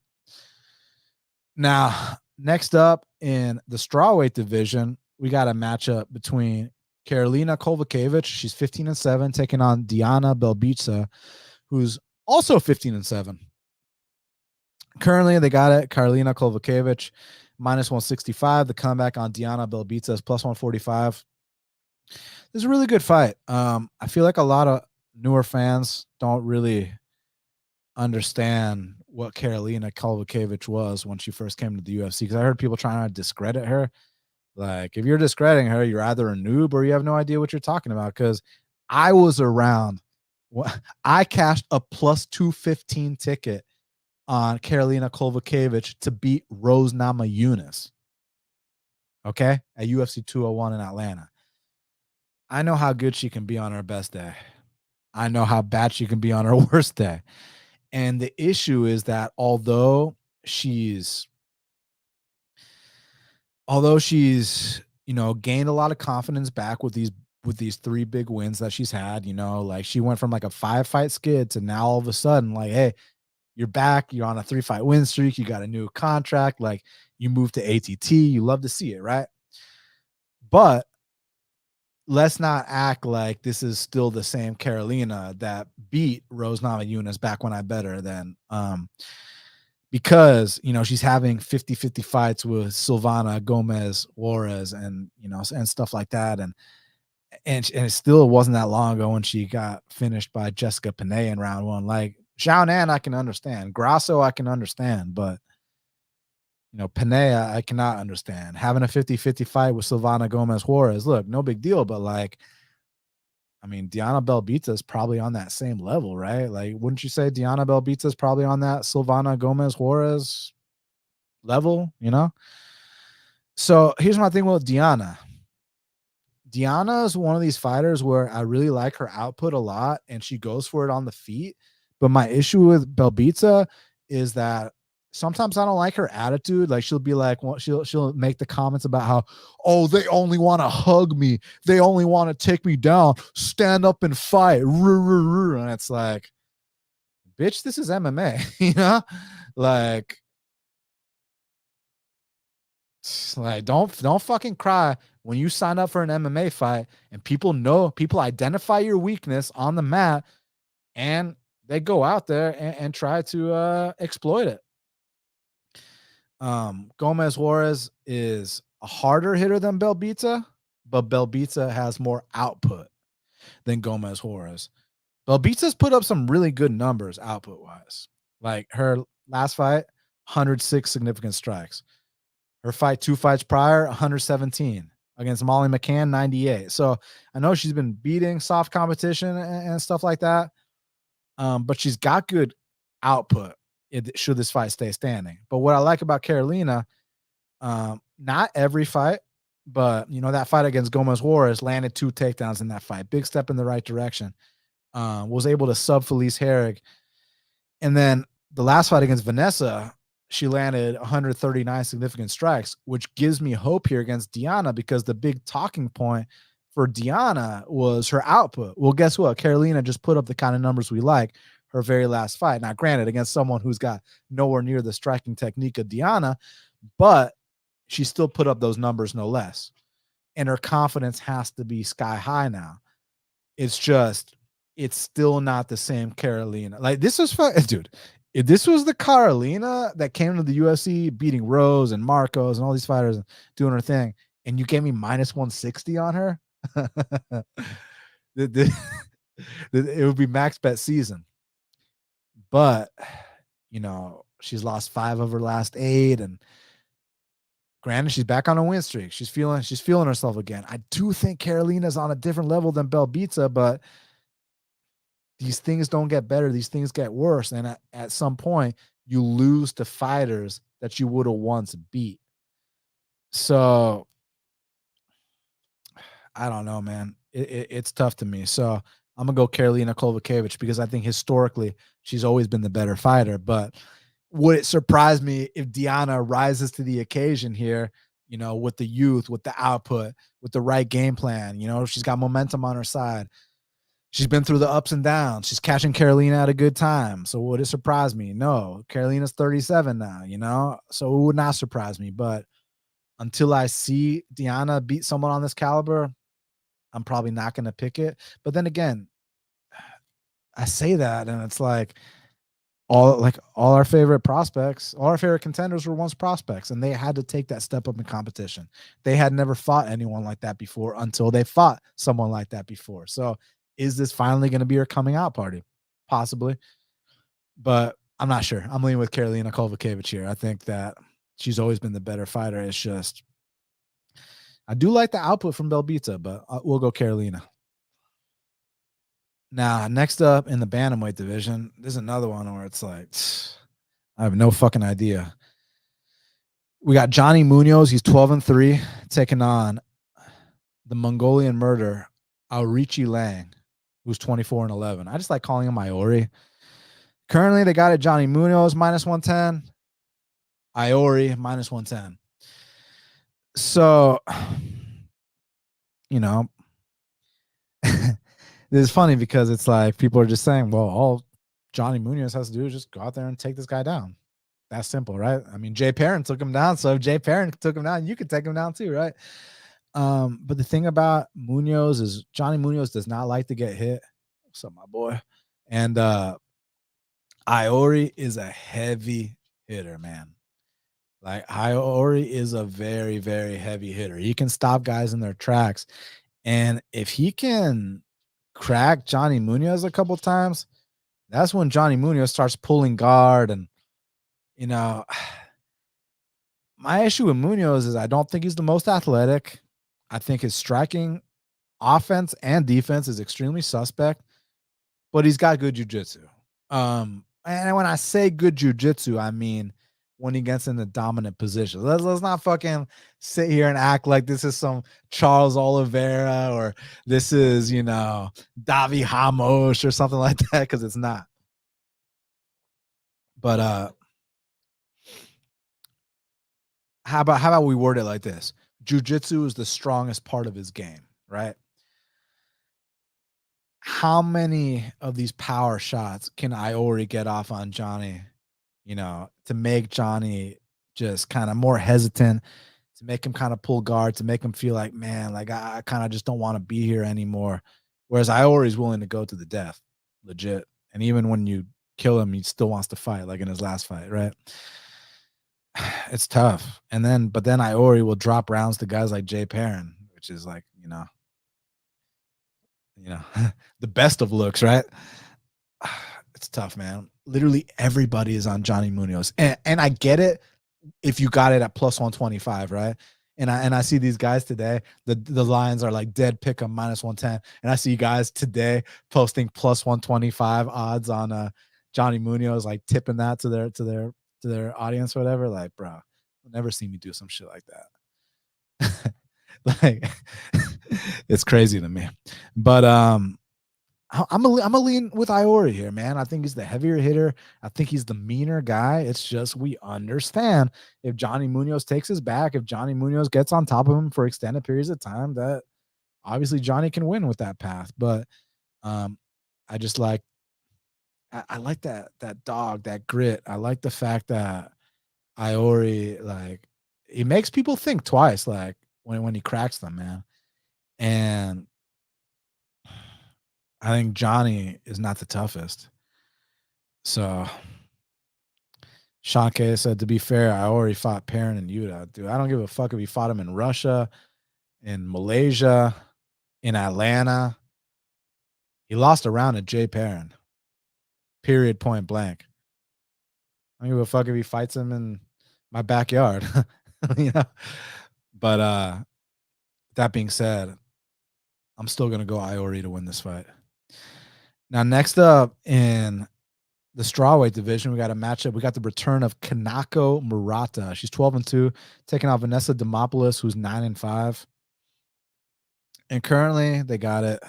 Now, next up in the strawweight division, we got a matchup between Karolina Kowalkiewicz. She's 15-7, taking on Diana Belbita, who's also 15-7. Currently, they got it. Karolina Kowalkiewicz minus 165. The comeback on Diana Belbita is plus 145. This is a really good fight. I feel like a lot of newer fans don't really understand what Karolina Kowalkiewicz was when she first came to the UFC, because I heard people trying to discredit her. Like, if you're discrediting her, you're either a noob or you have no idea what you're talking about. Because I was around. I cashed a plus 215 ticket on Karolina Kowalkiewicz to beat Rose Namajunas. Okay? At UFC 201 in Atlanta. I know how good she can be on her best day. I know how bad she can be on her worst day. And the issue is that although she's gained a lot of confidence back with these 3 big wins that she's had, like she went from like a 5-fight skid to now all of a sudden like, hey, you're back, you're on a 3-fight win streak, you got a new contract, like you moved to ATT, you love to see it, right? But let's not act like this is still the same Karolina that beat Rose Namajunas back when I bet her then. Because, she's having 50-50 fights with Silvana Gomez Juarez and, and stuff like that. And it still wasn't that long ago when she got finished by Jessica Panay in round 1. Like, Xiaonan, I can understand. Grasso, I can understand. But, Panay, I cannot understand. Having a 50-50 fight with Silvana Gomez Juarez, look, no big deal. But, like, I mean, Diana Belbita is probably on that same level, right? Like, wouldn't you say Diana Belbita is probably on that Silvana Gomez Juarez level, So here's my thing with Diana. Diana is one of these fighters where I really like her output a lot, and she goes for it on the feet. But my issue with Belbita is that sometimes I don't like her attitude. Like she'll be like, she'll make the comments about how, oh, they only want to hug me, they only want to take me down, stand up and fight, and it's like, bitch, this is MMA, like don't fucking cry when you sign up for an MMA fight and people identify your weakness on the mat and they go out there and try to exploit it. Gomez Juarez is a harder hitter than Belbita, but Belbita has more output than Gomez Juarez. Belbita's put up some really good numbers output wise. Like her last fight, 106 significant strikes. Her fight 2 fights prior, 117. Against Molly McCann, 98. So I know she's been beating soft competition and stuff like that. But she's got good output should this fight stay standing. But what I like about Karolina, not every fight, but that fight against Gomez Juarez landed 2 takedowns in that fight. Big step in the right direction. Was able to sub Felice Herrig. And then the last fight against Vanessa, she landed 139 significant strikes, which gives me hope here against Diana, because the big talking point for Diana was her output. Well, guess what? Karolina just put up the kind of numbers we like her very last fight. Now, granted, against someone who's got nowhere near the striking technique of Diana, but she still put up those numbers no less. And her confidence has to be sky high now. It's still not the same Karolina. Like, this was fun, dude. If this was the Karolina that came to the UFC beating Rose and Marcos and all these fighters and doing her thing, and you gave me minus 160 on her, it would be max bet season. But she's lost 5 of her last 8, and granted, she's back on a win streak. She's feeling herself again. I do think Karolina's on a different level than Belbita, but these things don't get better. These things get worse. And at some point, you lose to fighters that you would have once beat. So I don't know, man. It's tough to me. So I'm going to go Karolina Kowalkiewicz, because I think historically she's always been the better fighter. But would it surprise me if Diana rises to the occasion here, with the youth, with the output, with the right game plan? She's got momentum on her side. She's been through the ups and downs. She's catching Karolina at a good time. So would it surprise me? No. Karolina's 37 now, so it would not surprise me. But until I see Diana beat someone on this caliber, I'm probably not going to pick it. But then again, I say that, and it's like all our favorite prospects, all our favorite contenders were once prospects, and they had to take that step up in competition. They had never fought anyone like that before until they fought someone like that before. So is this finally going to be her coming out party? Possibly. But I'm not sure. I'm leaning with Karolina Kowalkiewicz here. I think that she's always been the better fighter. It's just, I do like the output from Belbita, but we'll go Karolina. Now, next up in the bantamweight division, there's another one where it's like, I have no fucking idea. We got Johnny Munoz. He's 12-3, taking on the Mongolian murder, Aoriquileng, who's 24-11. I just like calling him Iori. Currently, they got it Johnny Munoz minus 110, Iori minus 110. So, it's funny because it's like people are just saying, well, all Johnny Munoz has to do is just go out there and take this guy down. That's simple, right? I mean, Jay Perrin took him down. So if Jay Perrin took him down, you could take him down too, right? But the thing about Munoz is Johnny Munoz does not like to get hit. What's up, my boy? And Iori is a heavy hitter, man. Like, Iori is a very, very heavy hitter. He can stop guys in their tracks. And if he can crack Johnny Munoz a couple times, that's when Johnny Munoz starts pulling guard. And, my issue with Munoz is I don't think he's the most athletic. I think his striking, offense, and defense is extremely suspect, but he's got good jiu-jitsu. And when I say good jiu-jitsu, I mean when he gets in the dominant position. Let's not fucking sit here and act like this is some Charles Oliveira or this is, Davi Hamos or something like that, because it's not. But how about we word it like this? Jiu-jitsu is the strongest part of his game, right? How many of these power shots can Iori get off on Johnny, to make Johnny just kind of more hesitant, to make him kind of pull guard, to make him feel like, man, like I kind of just don't want to be here anymore. Whereas Iori is willing to go to the death, legit. And even when you kill him, he still wants to fight, like in his last fight, right? It's tough. But then Iori will drop rounds to guys like Jay Perrin, which is like, the best of looks, right? It's tough, man. Literally everybody is on Johnny Munoz. And I get it if you got it at plus 125, right? And I see these guys today. The lines are like dead pick 'em -110, and I see guys today posting +125 odds on Johnny Munoz, like tipping that to their audience or whatever. Like, bro, you'll never see me do some shit like that. Like, it's crazy to me. But I'm a lean with Iori here, man. I think he's the heavier hitter. I think he's the meaner guy. It's just we understand if Johnny Munoz takes his back, if Johnny Munoz gets on top of him for extended periods of time, that obviously Johnny can win with that path. But um, I just like I like that dog, that grit. I like the fact that Iori, like, he makes people think twice, like when he cracks them, man. And I think Johnny is not the toughest. So Sean K said, to be fair, I already fought Perrin and Yuta. Dude, I don't give a fuck if he fought him in Russia, in Malaysia, in Atlanta. He lost a round to Jay Perrin. Period, point blank. I don't give a fuck if he fights him in my backyard. you know? But that being said, I'm still gonna go Iori to win this fight. Now, next up in the strawweight division, we got a matchup. We got the return of Kanako Murata. She's 12-2, taking out Vanessa Demopoulos, who's 9-5. And currently, they got it.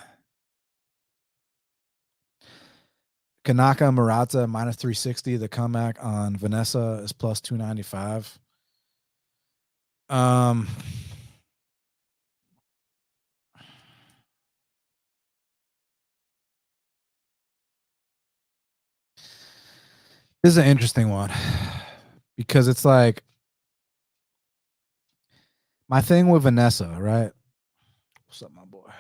Kanaka Murata -360. The comeback on Vanessa is +295. This is an interesting one because it's like my thing with Vanessa, right? What's up, my boy?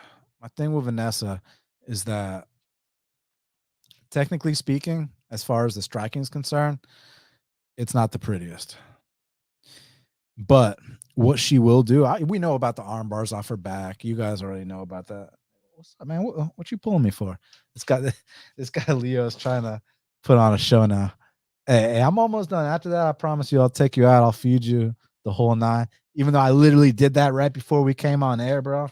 My thing with Vanessa is that, technically speaking, as far as the striking is concerned, it's not the prettiest. But what she will do, we know about the arm bars off her back. You guys already know about that. What's up, man? What you pulling me for? This guy Leo's trying to put on a show now. Hey, I'm almost done. After that, I promise you, I'll take you out. I'll feed you the whole nine. Even though I literally did that right before we came on air, bro.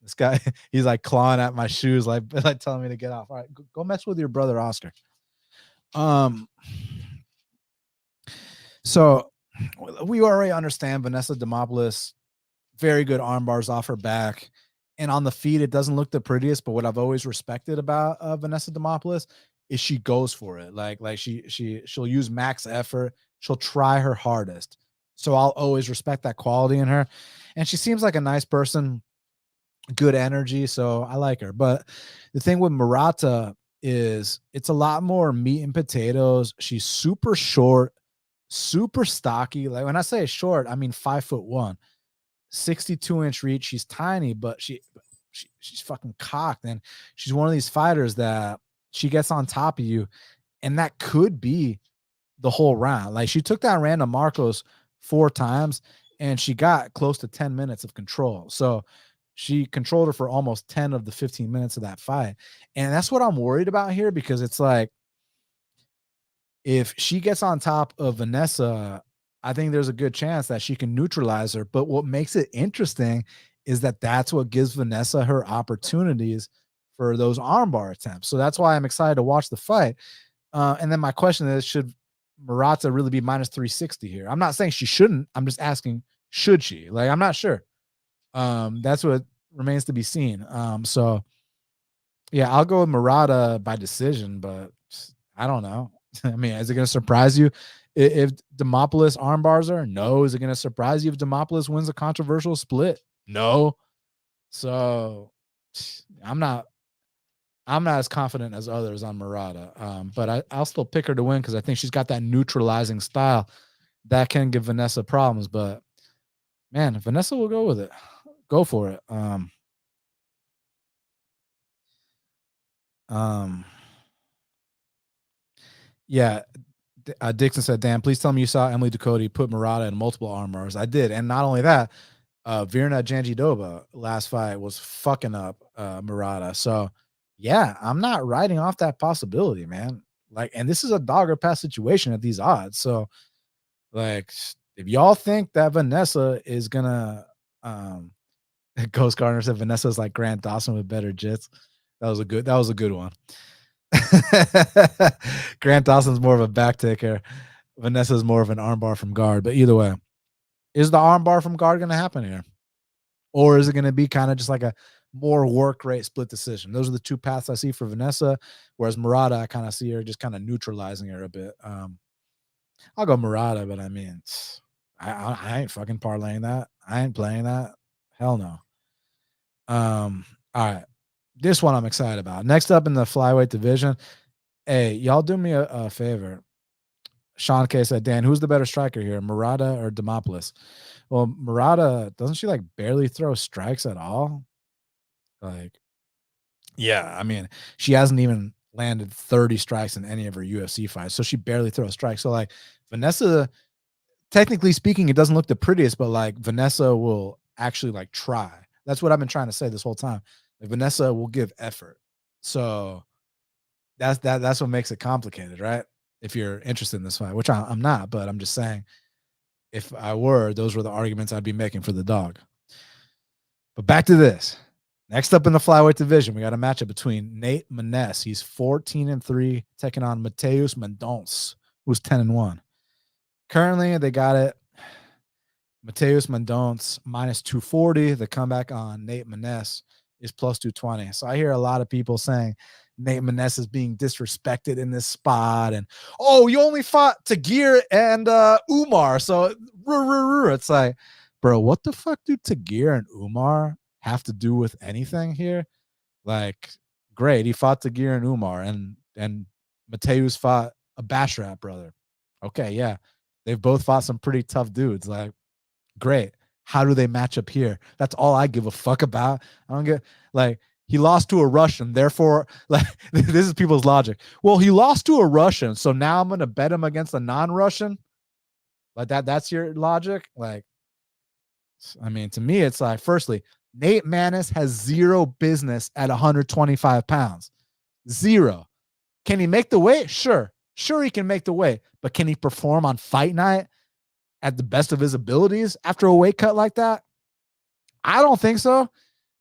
This guy, he's like clawing at my shoes, like telling me to get off. All right, go mess with your brother Oscar. So we already understand Vanessa Demopoulos, very good arm bars off her back. And on the feet, it doesn't look the prettiest, but what I've always respected about Vanessa Demopoulos is she goes for it. Like she'll use max effort. She'll try her hardest. So I'll always respect that quality in her. And she seems like a nice person, good energy. So I like her. But the thing with Murata is it's a lot more meat and potatoes. She's super short, super stocky. Like when I say short, I mean 5'1", 62-inch reach. She's tiny, but she's fucking cocked. And she's one of these fighters that she gets on top of you, and that could be the whole round. Like she took that random Marcos 4 times, and she got close to 10 minutes of control. So she controlled her for almost 10 of the 15 minutes of that fight. And that's what I'm worried about here, because it's like, if she gets on top of Vanessa, I think there's a good chance that she can neutralize her. But what makes it interesting is that that's what gives Vanessa her opportunities for those armbar attempts. So that's why I'm excited to watch the fight. And then my question is, should Murata really be -360 here? I'm not saying she shouldn't. I'm just asking, should she? Like, I'm not sure. That's what remains to be seen. So yeah, I'll go with Murata by decision, but I don't know. I mean, is it going to surprise you if Demopoulos arm bars her? No. Is it going to surprise you if Demopoulos wins a controversial split? No. So I'm not as confident as others on Murata. But I'll still pick her to win because I think she's got that neutralizing style that can give Vanessa problems. But man, Vanessa will go with it. Go for it. Yeah. Dixon said, "Damn, please tell me you saw Emily Ducote put Murata in multiple arm bars." I did, and not only that, Virna Jandiroba last fight was fucking up Murata. So yeah, I'm not writing off that possibility, man. Like, and this is a dog or pass situation at these odds. So like, if y'all think that Vanessa is gonna, Ghost Garner said Vanessa's like Grant Dawson with better jits. That was a good one. Grant Dawson's more of a back taker. Vanessa's more of an armbar from guard. But either way, is the armbar from guard going to happen here? Or is it going to be kind of just like a more work rate split decision? Those are the two paths I see for Vanessa. Whereas Murata, I kind of see her just kind of neutralizing her a bit. I'll go Murata, but I mean, I ain't fucking parlaying that. I ain't playing that. Hell no. All right. This one I'm excited about. Next up in the flyweight division. Hey, y'all do me a favor. Sean K said, Dan, who's the better striker here, Murata or Demopoulos? Well, Murata, doesn't she like barely throw strikes at all? Like, yeah, I mean, she hasn't even landed 30 strikes in any of her UFC fights, so she barely throws strikes. So, like, Vanessa, technically speaking, it doesn't look the prettiest, but like Vanessa will actually like try. That's what I've been trying to say this whole time. Like, Vanessa will give effort. So that's what makes it complicated, right? If you're interested in this fight, which I'm not, but I'm just saying, if I were, those were the arguments I'd be making for the dog. But back to this. Next up in the flyweight division, we got a matchup between Nate Maness. He's 14-3, taking on Matheus Mendonca, who's 10-1. Currently, they got it. Matheus Mendonca minus 240. The comeback on Nate Maness is plus 220. So I hear a lot of people saying Nate Maness is being disrespected in this spot. And, oh, you only fought Tagir and Umar. So it's like, bro, what the fuck do Tagir and Umar have to do with anything here? Like, great. He fought Tagir and Umar. And Matheus fought a Basharat brother. Okay, yeah. They've both fought some pretty tough dudes. Like, great. How do they match up here? That's all I give a fuck about. I don't get, like, he lost to a Russian. Therefore, like, this is people's logic. Well, he lost to a Russian, so now I'm going to bet him against a non-Russian? Like, that's your logic? Like, I mean, to me, it's like, firstly, Nate Maness has zero business at 125 pounds. Zero. Can he make the weight? Sure. Sure, he can make the weight, but can he perform on fight night at the best of his abilities after a weight cut like that? I don't think so.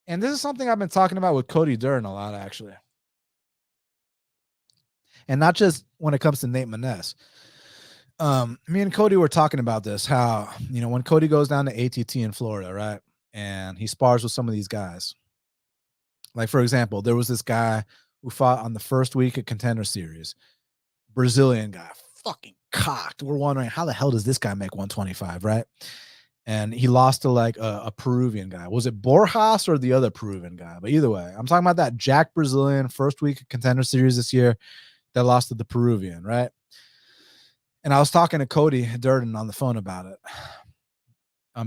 And this is something I've been talking about with Cody Durden a lot, actually. And not just when it comes to Nate Maness. Me and Cody were talking about this, how, you know, when Cody goes down to ATT in Florida, right? And he spars with some of these guys. Like, for example, there was this guy who fought on the first week of Contender Series. Brazilian guy, fucking cocked. We're wondering, how the hell does this guy make 125, right? And he lost to like a Peruvian guy. Was it Borjas or the other Peruvian guy? But either way, I'm talking about that Jack Brazilian first week of Contender Series this year that lost to the Peruvian, right? And I was talking to Cody Durden on the phone about it,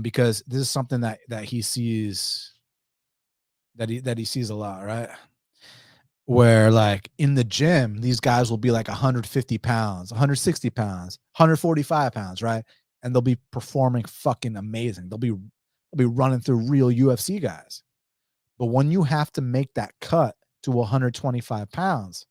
because this is something that he sees, that he sees a lot, right? Where, like, in the gym, these guys will be like 150 pounds, 160 pounds, 145 pounds, right? And they'll be performing fucking amazing. They'll be running through real UFC guys. But when you have to make that cut to 125 pounds,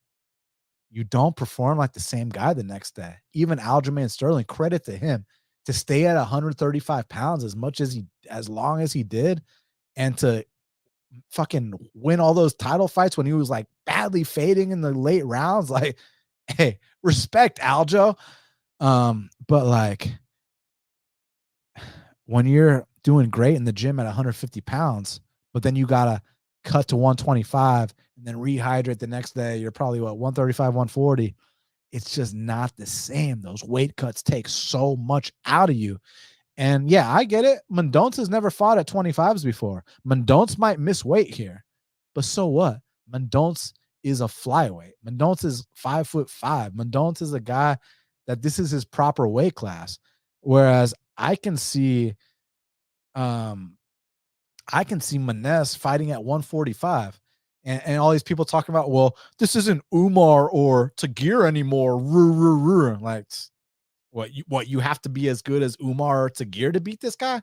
you don't perform like the same guy the next day. Even Aljamain Sterling, credit to him, to stay at 135 pounds as long as he did, and to fucking win all those title fights when he was like badly fading in the late rounds. Like, hey, respect, Algeo. But like, when you're doing great in the gym at 150 pounds, but then you gotta cut to 125 and then rehydrate the next day, you're probably 135, 140. It's just not the same. Those weight cuts take so much out of you. And yeah, I get it. Mendonca's never fought at 25s before. Mendonca might miss weight here, but so what? Mendonca is a flyweight. Mendonca is 5'5". Mendonca is a guy that this is his proper weight class. Whereas I can see Maness fighting at 145, and all these people talking about, well, this isn't Umar or Tagir anymore. Like, what you have to be as good as Umar or Tagir to beat this guy?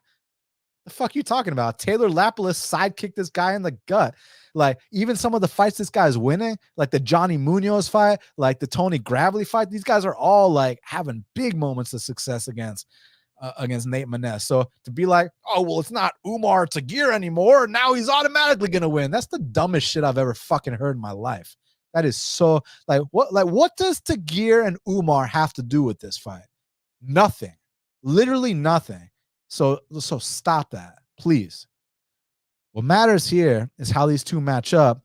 The fuck you talking about? Taylor Lapilus sidekicked this guy in the gut. Like, even some of the fights this guy's winning, like the Johnny Munoz fight, like the Tony Gravely fight, these guys are all like having big moments of success against against Nate Maness. So to be like, oh, well, it's not Umar Tagir anymore. Now he's automatically going to win. That's the dumbest shit I've ever fucking heard in my life. That is so what does Tagir and Umar have to do with this fight? Nothing. Literally nothing. So stop that, please. What matters here is how these two match up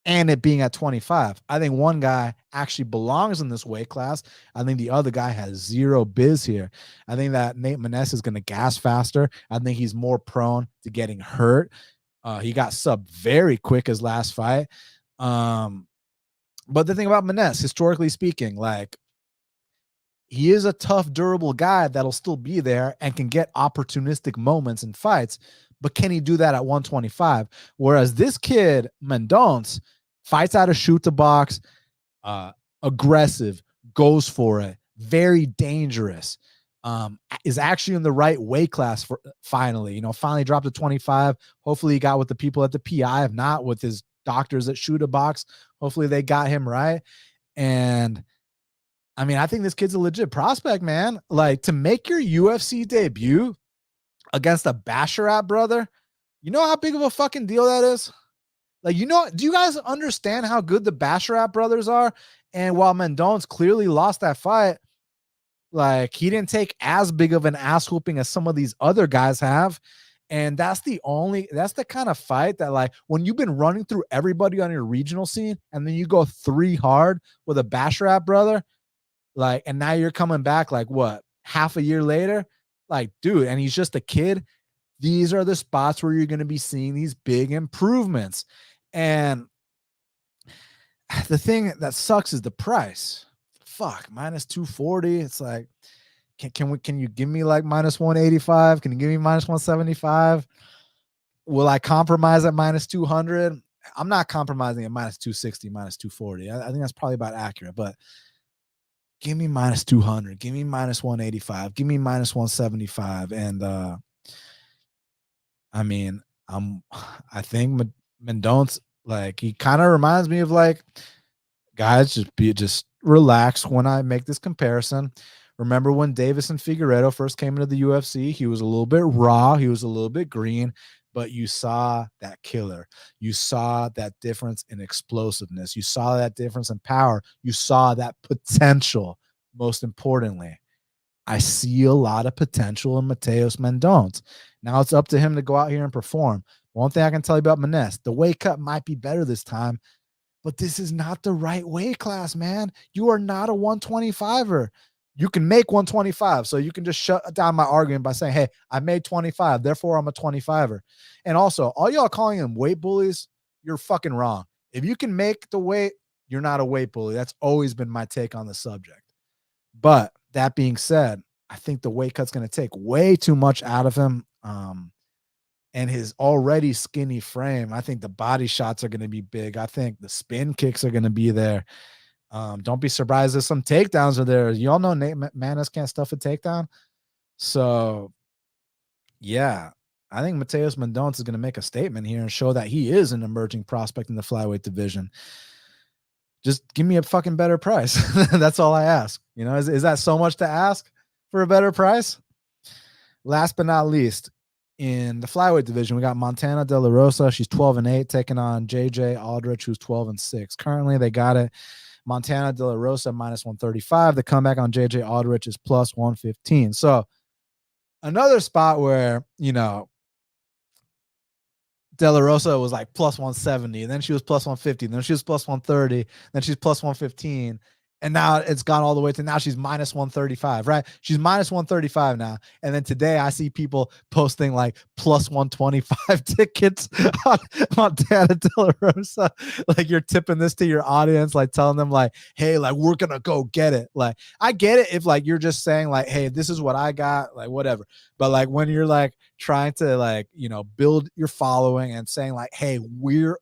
and it being at 25. I think one guy actually belongs in this weight class. I think the other guy has zero biz here. I think that Nate Maness is going to gas faster. I think he's more prone to getting hurt. He got subbed very quick his last fight. But the thing about Maness, historically speaking, like, he is a tough, durable guy that'll still be there and can get opportunistic moments in fights. But can he do that at 125? Whereas this kid, Mendonca, fights out of shoot to box, aggressive, goes for it, very dangerous, is actually in the right weight class for finally, finally dropped to 25. Hopefully he got with the people at the PI, if not with his doctors at shoot to box. Hopefully they got him right. And I mean, I think this kid's a legit prospect, man. Like, to make your UFC debut against a Basharat brother, you know how big of a fucking deal that is? Like, do you guys understand how good the Basharat brothers are? And while Mendonca clearly lost that fight, like, he didn't take as big of an ass whooping as some of these other guys have. And that's the kind of fight that, like, when you've been running through everybody on your regional scene and then you go 3 hard with a Basharat brother, like, and now you're coming back, like, what, half a year later? Like, dude, and he's just a kid. These are the spots where you're going to be seeing these big improvements. And the thing that sucks is the price. Fuck, minus 240. It's like, can you give me like minus 185? Can you give me minus 175? Will I compromise at minus 200? I'm not compromising at minus 260, minus 240. I think that's probably about accurate, but give me minus 200. Give me minus 185. Give me minus 175. And I mean, I think Mendonca, like, he kind of reminds me of, like, guys, just relax when I make this comparison. Remember when Davis and Figueiredo first came into the UFC? He was a little bit raw. He was a little bit green, but you saw that killer. You saw that difference in explosiveness. You saw that difference in power. You saw that potential. Most importantly, I see a lot of potential in Matheus Mendonca. Now it's up to him to go out here and perform. One thing I can tell you about Maness, the weight cut might be better this time, but this is not the right weight class, man. You are not a 125er. You can make 125, so you can just shut down my argument by saying, hey, I made 25, therefore I'm a 25er. And also, all y'all calling them weight bullies, you're fucking wrong. If you can make the weight, you're not a weight bully. That's always been my take on the subject. But that being said, I think the weight cut's going to take way too much out of him. And his already skinny frame, I think the body shots are going to be big. I think the spin kicks are going to be there. Don't be surprised if some takedowns are there. Y'all know Nate Maness can't stuff a takedown. So, yeah, I think Matheus Mendonca is going to make a statement here and show that he is an emerging prospect in the flyweight division. Just give me a fucking better price. That's all I ask. Is that so much to ask for a better price? Last but not least, in the flyweight division, we got Montana De La Rosa. She's 12-8, taking on JJ Aldrich, who's 12-6. Currently, they got it. Montana De La Rosa minus 135. The comeback on JJ Aldrich is plus 115. So another spot where, De La Rosa was like plus 170, and then she was plus 150, then she was plus 130, then she's plus 115, and now it's gone all the way to now she's minus 135, right? She's minus 135 now. And then today I see people posting like plus 125 tickets on Montana De La Rosa. Like, you're tipping this to your audience, like telling them like, hey, like, we're going to go get it. Like, I get it if like you're just saying like, hey, this is what I got, like whatever. But like when you're like trying to like, build your following and saying like, hey, we're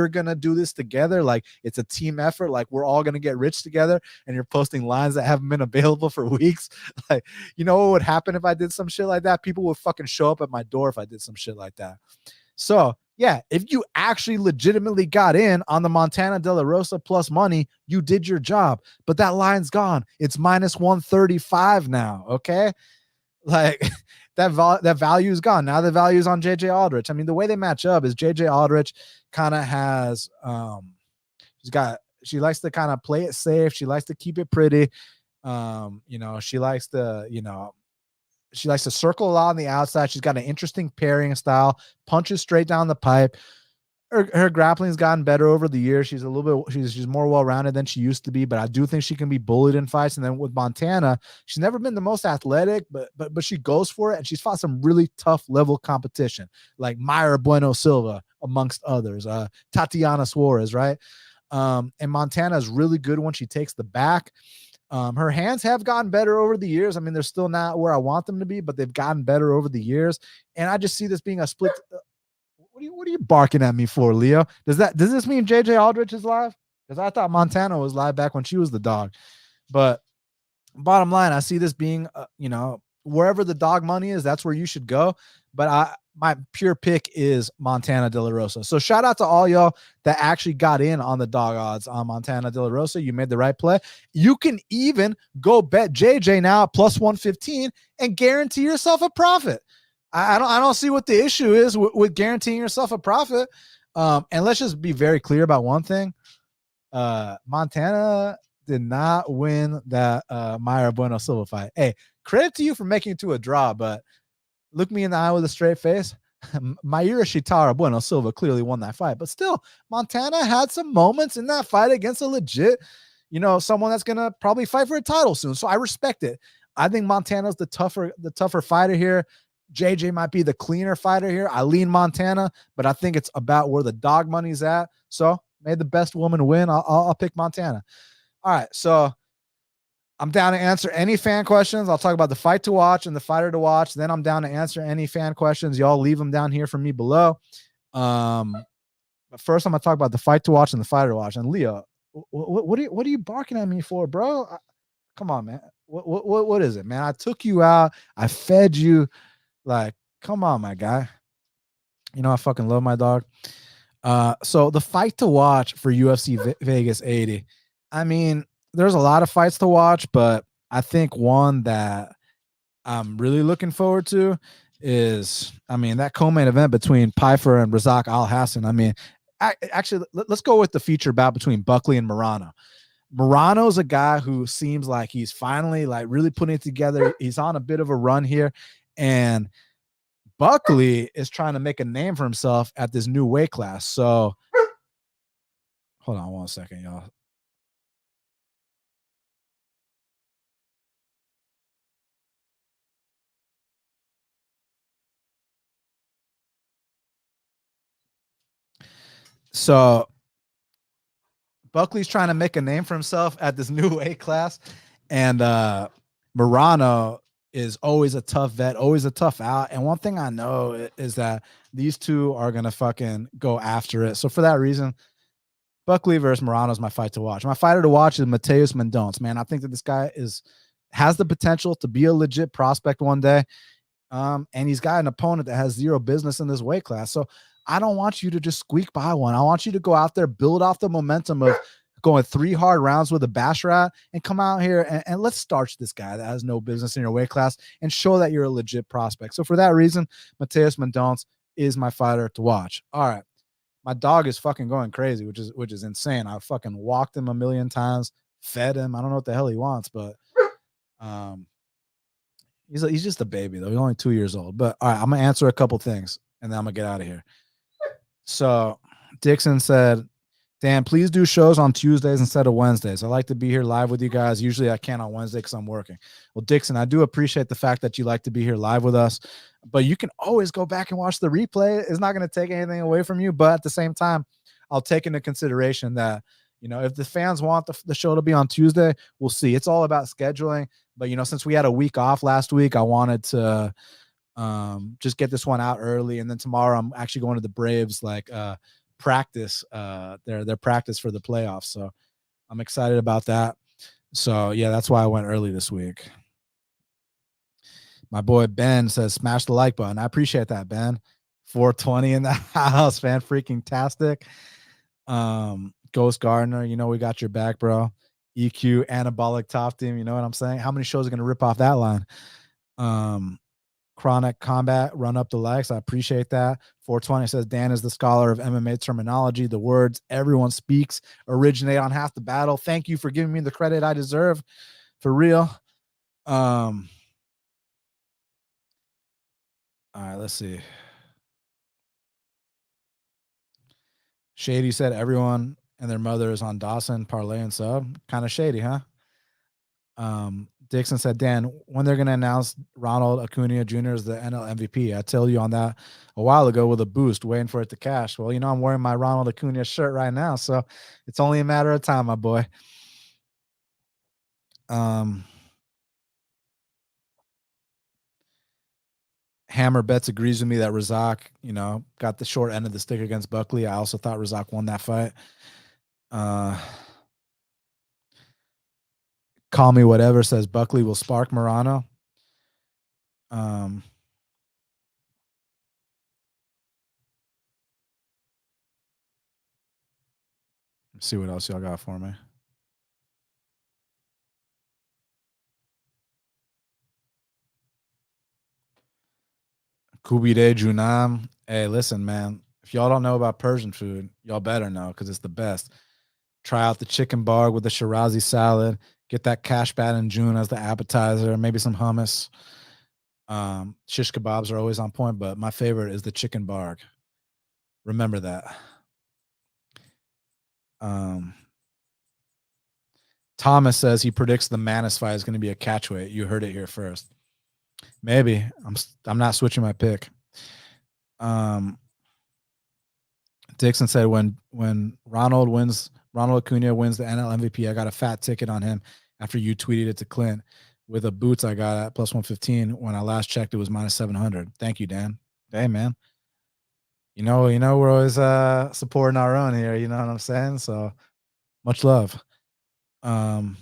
going to do this together. Like, it's a team effort. Like, we're all going to get rich together. And you're posting lines that haven't been available for weeks. Like, what would happen if I did some shit like that? People would fucking show up at my door if I did some shit like that. So yeah, if you actually legitimately got in on the Montana De La Rosa plus money, you did your job. But that line's gone. It's minus 135 now. Okay. Like that value is gone. Now the value is on JJ Aldrich. I mean, the way they match up is JJ Aldrich kind of has she likes to kind of play it safe. She likes to keep it pretty. She likes to, she likes to circle a lot on the outside. She's got an interesting parrying style, punches straight down the pipe. Her grappling's gotten better over the years. She's a little bit, she's more well-rounded than she used to be, but I do think she can be bullied in fights. And then with Montana, she's never been the most athletic, but she goes for it, and she's fought some really tough level competition, like Mayra Bueno Silva, amongst others, Tatiana Suarez, right? And Montana is really good when she takes the back. Her hands have gotten better over the years. I mean, they're still not where I want them to be, but they've gotten better over the years. And I just see this being a split. What are you barking at me for, Leo? Does this mean JJ Aldrich is live? Because I thought Montana was live back when she was the dog. But bottom line, I see this being, wherever the dog money is, that's where you should go. But my pure pick is Montana De La Rosa. So shout out to all y'all that actually got in on the dog odds on Montana De La Rosa. You made the right play. You can even go bet JJ now at plus 115 and guarantee yourself a profit. I don't see what the issue is with guaranteeing yourself a profit. And let's just be very clear about one thing. Montana did not win that Mayra Bueno Silva fight. Hey, credit to you for making it to a draw, but look me in the eye with a straight face. Mayra Shitara Bueno Silva clearly won that fight, but still, Montana had some moments in that fight against a legit, someone that's gonna probably fight for a title soon. So I respect it. I think Montana's the tougher fighter here. JJ might be the cleaner fighter here. I lean Montana, but I think it's about where the dog money's at. So may the best woman win. I'll pick Montana. All right, so I'm down to answer any fan questions. I'll talk about the fight to watch and the fighter to watch. Then I'm down to answer any fan questions. Y'all leave them down here for me below. But first, I'm gonna talk about the fight to watch and the fighter to watch. And Leo, what are you barking at me for, bro? Come on, man. What is it, man? I took you out. I fed you. Like, come on, my guy. I fucking love my dog. So the fight to watch for UFC Vegas 80. I mean, there's a lot of fights to watch, but I think one that I'm really looking forward to is, that co-main event between Pyfer and Razak Alhassan. I mean, actually, let's go with the feature bout between Buckley and Morono. Morono's a guy who seems like he's finally really putting it together. He's on a bit of a run here. And Buckley is trying to make a name for himself at this new weight class. So hold on 1 second, y'all. So Buckley's trying to make a name for himself at this new weight class. And Morono is always a tough vet, always a tough out. And one thing I know is that these two are going to fucking go after it. So for that reason, Buckley versus Morono is my fight to watch. My fighter to watch is Matheus Mendonca, man. I think that this guy has the potential to be a legit prospect one day. And he's got an opponent that has zero business in this weight class. So I don't want you to just squeak by one. I want you to go out there, build off the momentum of going 3 hard rounds with a Bashrat and come out here and let's starch this guy that has no business in your weight class and show that you're a legit prospect. So for that reason, Matheus Mendonca is my fighter to watch. All right. My dog is fucking going crazy, which is insane. I fucking walked him a million times, fed him. I don't know what the hell he wants, but he's just a baby though. He's only 2 years old. But all right, I'm gonna answer a couple things and then I'm gonna get out of here. So Dixon said, Dan, please do shows on Tuesdays instead of Wednesdays. I like to be here live with you guys. Usually I can't on Wednesday because I'm working. Well, Dixon, I do appreciate the fact that you like to be here live with us, but you can always go back and watch the replay. It's not going to take anything away from you, but at the same time, I'll take into consideration that, if the fans want the show to be on Tuesday, we'll see. It's all about scheduling. But, since we had a week off last week, I wanted to just get this one out early. And then tomorrow I'm actually going to the Braves, practice their practice for the playoffs, so I'm excited about that. So yeah, that's why I went early this week. My boy Ben says smash the like button. I appreciate that, Ben. 420 in the house, fan freaking tastic. Ghost Gardner, we got your back, bro. EQ anabolic top team, you know what I'm saying? How many shows are gonna rip off that line? Chronic Combat, run up the likes. I appreciate that. 420 says Dan is the scholar of MMA terminology. The words everyone speaks originate on half the battle. Thank you for giving me the credit I deserve. For real. All right, let's see. Shady said everyone and their mother is on Dawson, parlay and sub. Kind of shady, huh? Dixon said, Dan, when they're going to announce Ronald Acuna Jr. as the NL MVP? I told you on that a while ago with a boost, waiting for it to cash. Well, I'm wearing my Ronald Acuna shirt right now, so it's only a matter of time, my boy. Hammer Bets agrees with me that Razak, got the short end of the stick against Buckley. I also thought Razak won that fight. Call me whatever says Buckley will spark Morono. Let's see what else y'all got for me. Kubide Junam. Hey, listen, man. If y'all don't know about Persian food, y'all better know because it's the best. Try out the chicken bar with the Shirazi salad. Get that cash bat in June as the appetizer. Maybe some hummus. Shish kebabs are always on point, but my favorite is the chicken barg. Remember that. Thomas says he predicts the Maness fight is going to be a catchweight. You heard it here first. Maybe. I'm not switching my pick. Dixon said when Ronald Acuna wins the NL MVP, I got a fat ticket on him after you tweeted it to Clint. With the boots I got at plus 115. When I last checked, it was minus 700. Thank you, Dan. Hey, man. We're always supporting our own here. You know what I'm saying? So much love. All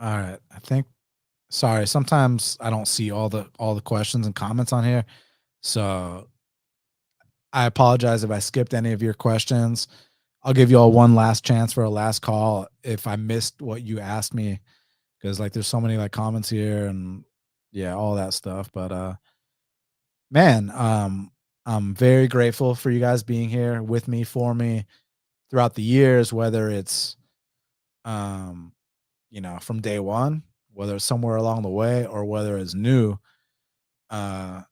right. Sorry, sometimes I don't see all the questions and comments on here. So I apologize if I skipped any of your questions. I'll give you all one last chance for a last call if I missed what you asked me, because there's so many comments here and all that stuff. But man, I'm very grateful for you guys being here with me, for me throughout the years, whether it's from day one, whether it's somewhere along the way, or whether it's new. Much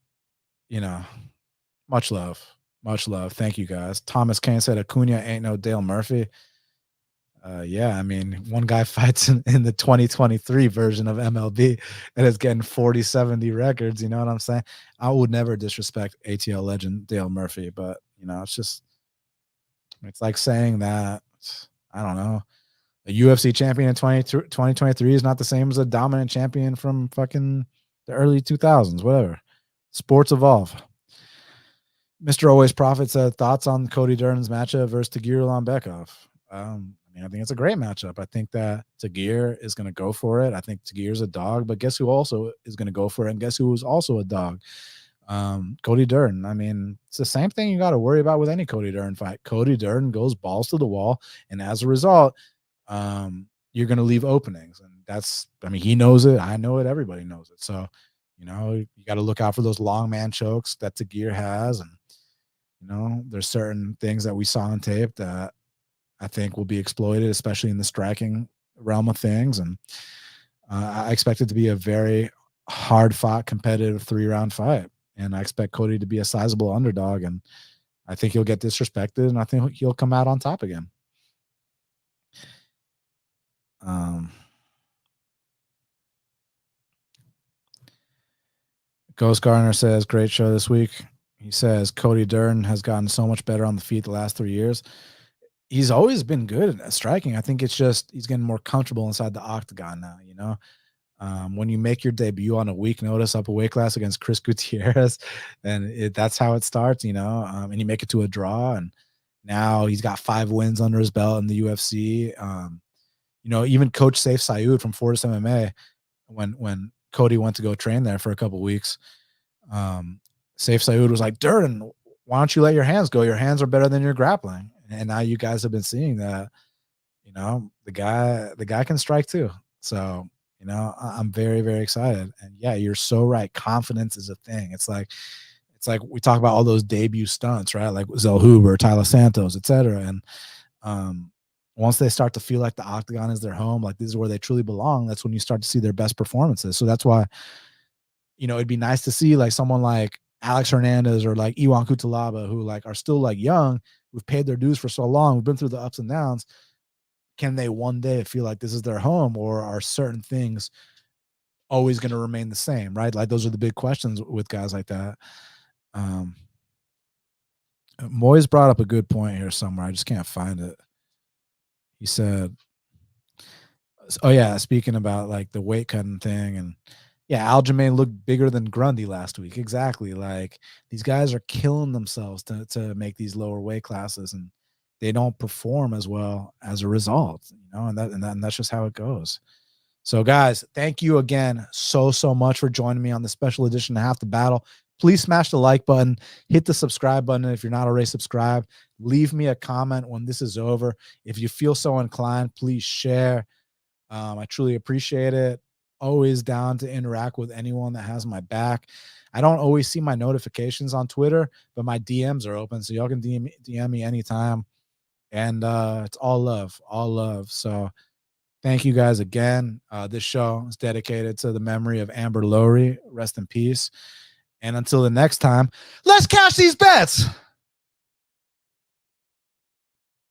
love. Much love. Thank you guys. Thomas Kane said Acuna ain't no Dale Murphy. Yeah, I mean, one guy fights in the 2023 version of MLB and is getting 40-70 records. You know what I'm saying? I would never disrespect ATL legend Dale Murphy, but it's like saying that, I don't know, a UFC champion in 2023 is not the same as a dominant champion from fucking the early 2000s, whatever. Sports evolve. Mr. Always Prophet said thoughts on Cody Durn's matchup versus Tagir Lambekov. I think it's a great matchup. I think that Tagir is going to go for it. I think Tagir's a dog, but guess who also is going to go for it? And guess who is also a dog? Cody Durden. I mean, it's the same thing you got to worry about with any Cody Durden fight. Cody Durden goes balls to the wall, and as a result, you're going to leave openings. And he knows it. I know it. Everybody knows it. So, you got to look out for those long man chokes that Tagir has. And, there's certain things that we saw on tape that I think will be exploited, especially in the striking realm of things. And I expect it to be a very hard-fought, competitive 3-round fight. And I expect Cody to be a sizable underdog. And I think he'll get disrespected, and I think he'll come out on top again. Ghost Gardener says, great show this week. He says Cody Durden has gotten so much better on the feet the last 3 years. He's always been good at striking. I think it's just he's getting more comfortable inside the octagon now, when you make your debut on a week notice up a weight class against Chris Gutierrez, and that's how it starts, and you make it to a draw, and now he's got 5 wins under his belt in the UFC. Even Coach Saif Sayud from Fortis MMA, when Cody went to go train there for a couple weeks, Saif Sayud was like, Durden, why don't you let your hands go? Your hands are better than your grappling. And now you guys have been seeing that you know, the guy can strike too. So, you know, I'm very, very excited. And yeah, you're so right. Confidence is a thing. It's like we talk about all those debut stunts, right? Like Zell Huber, Tyler Santos, etc. And once they start to feel like the octagon is their home, like this is where they truly belong, that's when you start to see their best performances. So that's why, you know, it'd be nice to see like someone like Alex Hernandez or like Iwan Cutelaba, who like are still like young, who've paid their dues for so long, we've been through the ups and downs. Can they one day feel like this is their home, or are certain things always going to remain the same, right? Like those are the big questions with guys like that. Moyes brought up a good point here somewhere. I just can't find it. He said, oh yeah, speaking about like the weight cutting thing, and yeah, Aljamain looked bigger than Grundy last week. Exactly. Like these guys are killing themselves to make these lower weight classes, and they don't perform as well as a result, you know, and that's just how it goes. So guys, thank you again so much for joining me on the special edition of Half the Battle. Please smash the like button, hit the subscribe button if you're not already subscribed. Leave me a comment when this is over. If you feel so inclined, please share. I truly appreciate it. Always down to interact with anyone that has my back. I don't always see my notifications on Twitter, but my DMs are open, so y'all can DM me anytime. And it's all love, all love. So thank you guys again. This show is dedicated to the memory of Amber Lowry. Rest in peace. And until the next time, let's cash these bets.